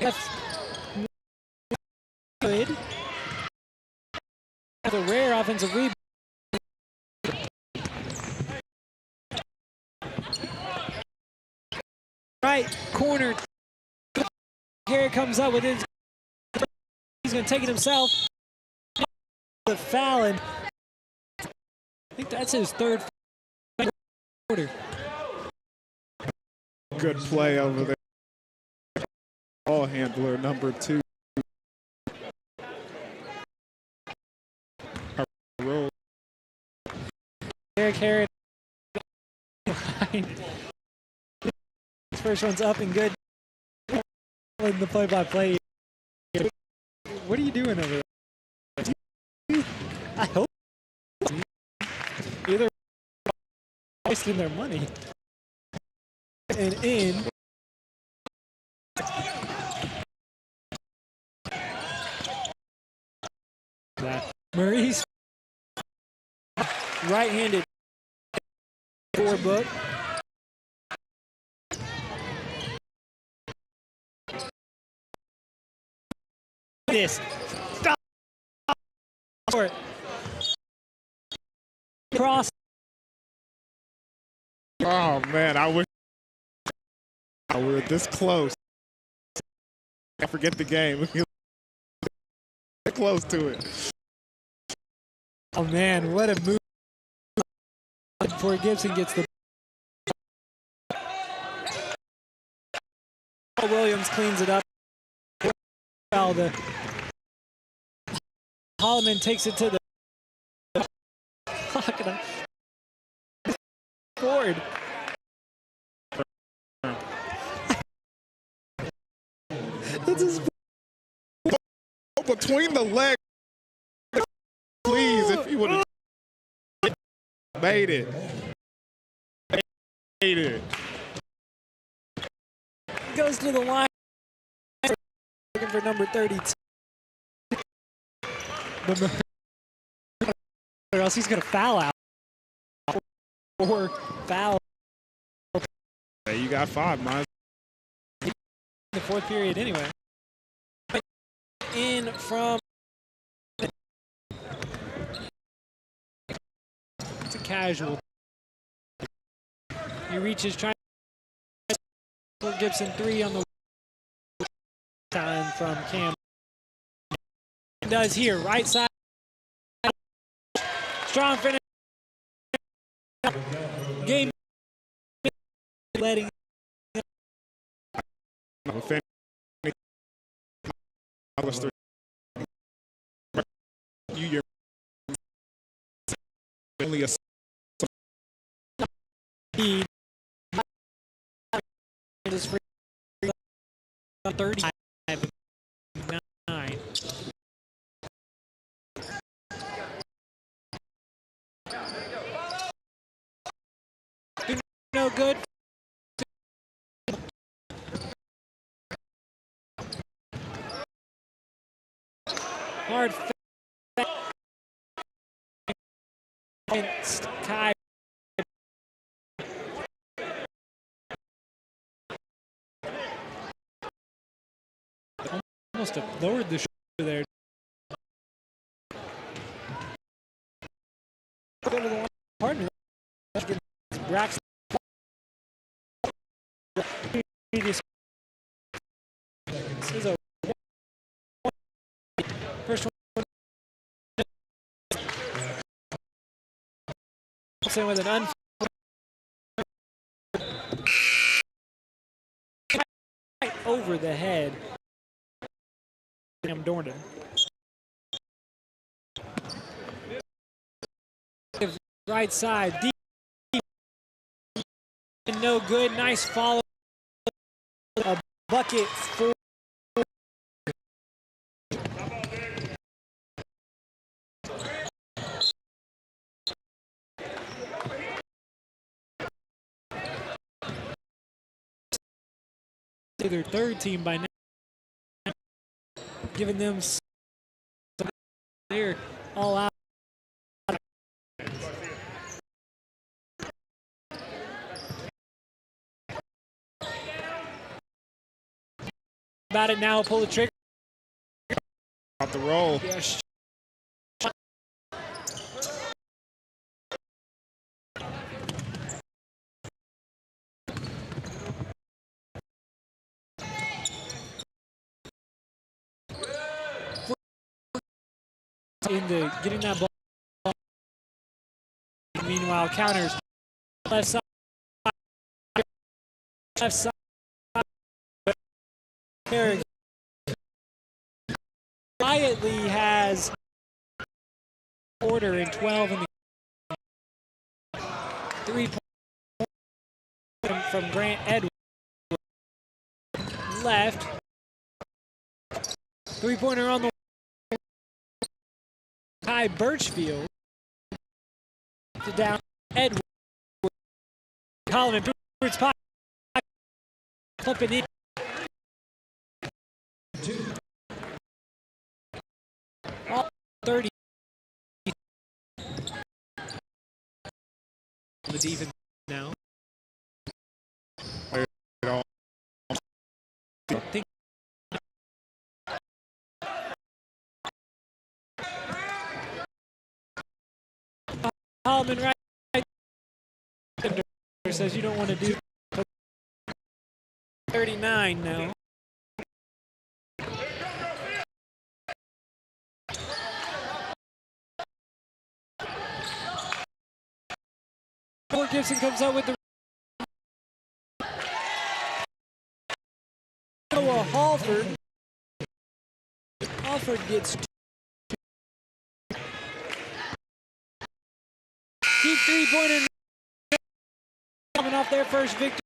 That's good. The rare offensive rebound. Right corner. Here comes up with his. He's going to take it himself. The foul, and I think that's his third quarter. Good play over there. Ball handler number 2. Eric Harris. His first one's up and good. In the play-by-play. What are you doing over there? I hope either wasting their money and in. That Murray's right-handed book. This. Stop. Cross. Oh man, I wish we were this close. I forget the game. Close to it. Oh man, what a move! Before Gibson gets the. Williams cleans it up. The Holloman takes it to the forward. This is between the legs. Please, if he would have made it. Made it. Goes to the line. Looking for number 32. Or else he's going to foul out. Or foul. Hey, you got 5, man. The fourth period anyway. In from. It's a casual. He reaches trying. Gibson 3 on the time from Cam. Does here, right side. Strong finish. Game. Letting. Only a 35-9. No good. Hard. Kai. Almost have lowered the shoulder there. Go to the line partner. Braxton. This is a first one with an over the head. Dornan. Right side, deep, no good. Nice follow. A bucket for. Their third team by now, giving them they're all out. About it now, pull the trigger. Off the roll. Yes. Into getting that ball. Meanwhile, counters left side. Left side. Quietly has order in 12 in the 3 points from Grant Edwards. Left. 3-pointer on the Kai Birchfield to down Edwards. Coleman, Edwards pop, flipping in. All 30. The defense now. Coleman right says you don't want to do 39 now. Fort Gibson comes out with the Halford. Halford gets deep 3-pointer coming off their first victory.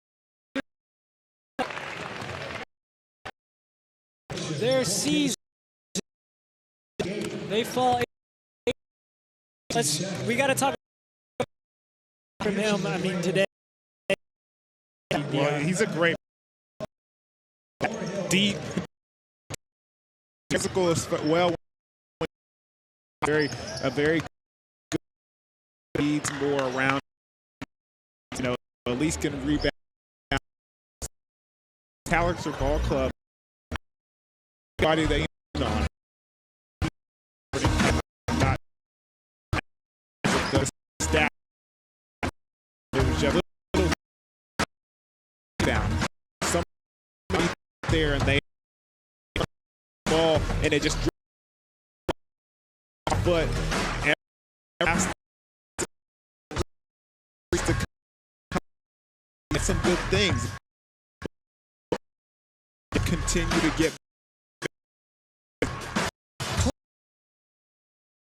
Their season, they fall. We got to talk from him. I mean, today. Well, he's a great, deep, physical, well, a very good, needs more around. You know, at least can rebound. McAlester Ball Club. Body they on. Not the stat. It was just a little down. Somebody there and they ball and it just dropped. But some good things. Continue to get.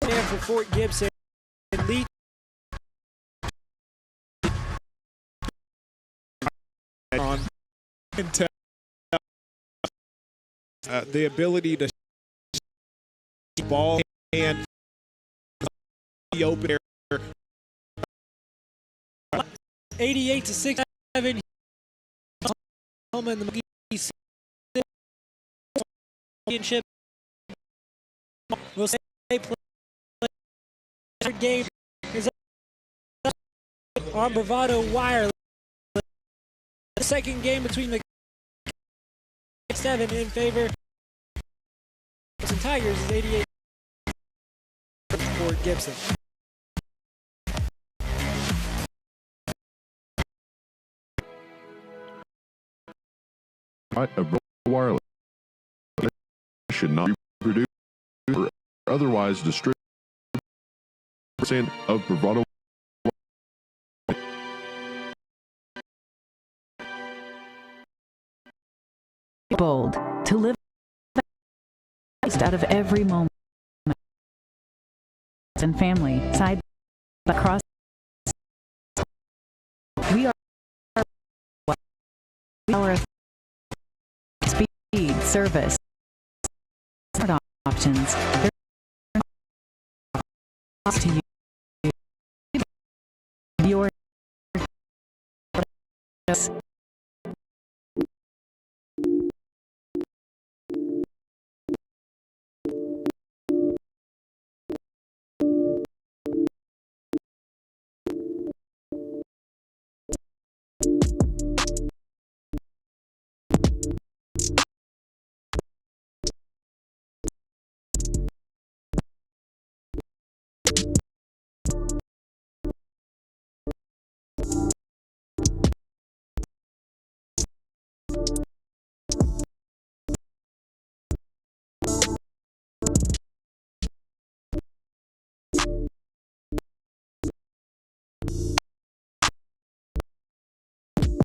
For Fort Gibson, lead on the ability to ball and the open air. 88-67. Home in the Muskogee championship. We'll say they play. Game is on Bravado Wireless. The second game between the 7 in favor of Tigers is 88 for Gibson. of wireless should not be produced or otherwise distributed of Bravado. Bold to live out of every moment and family side across. We are our speed service options to you. Your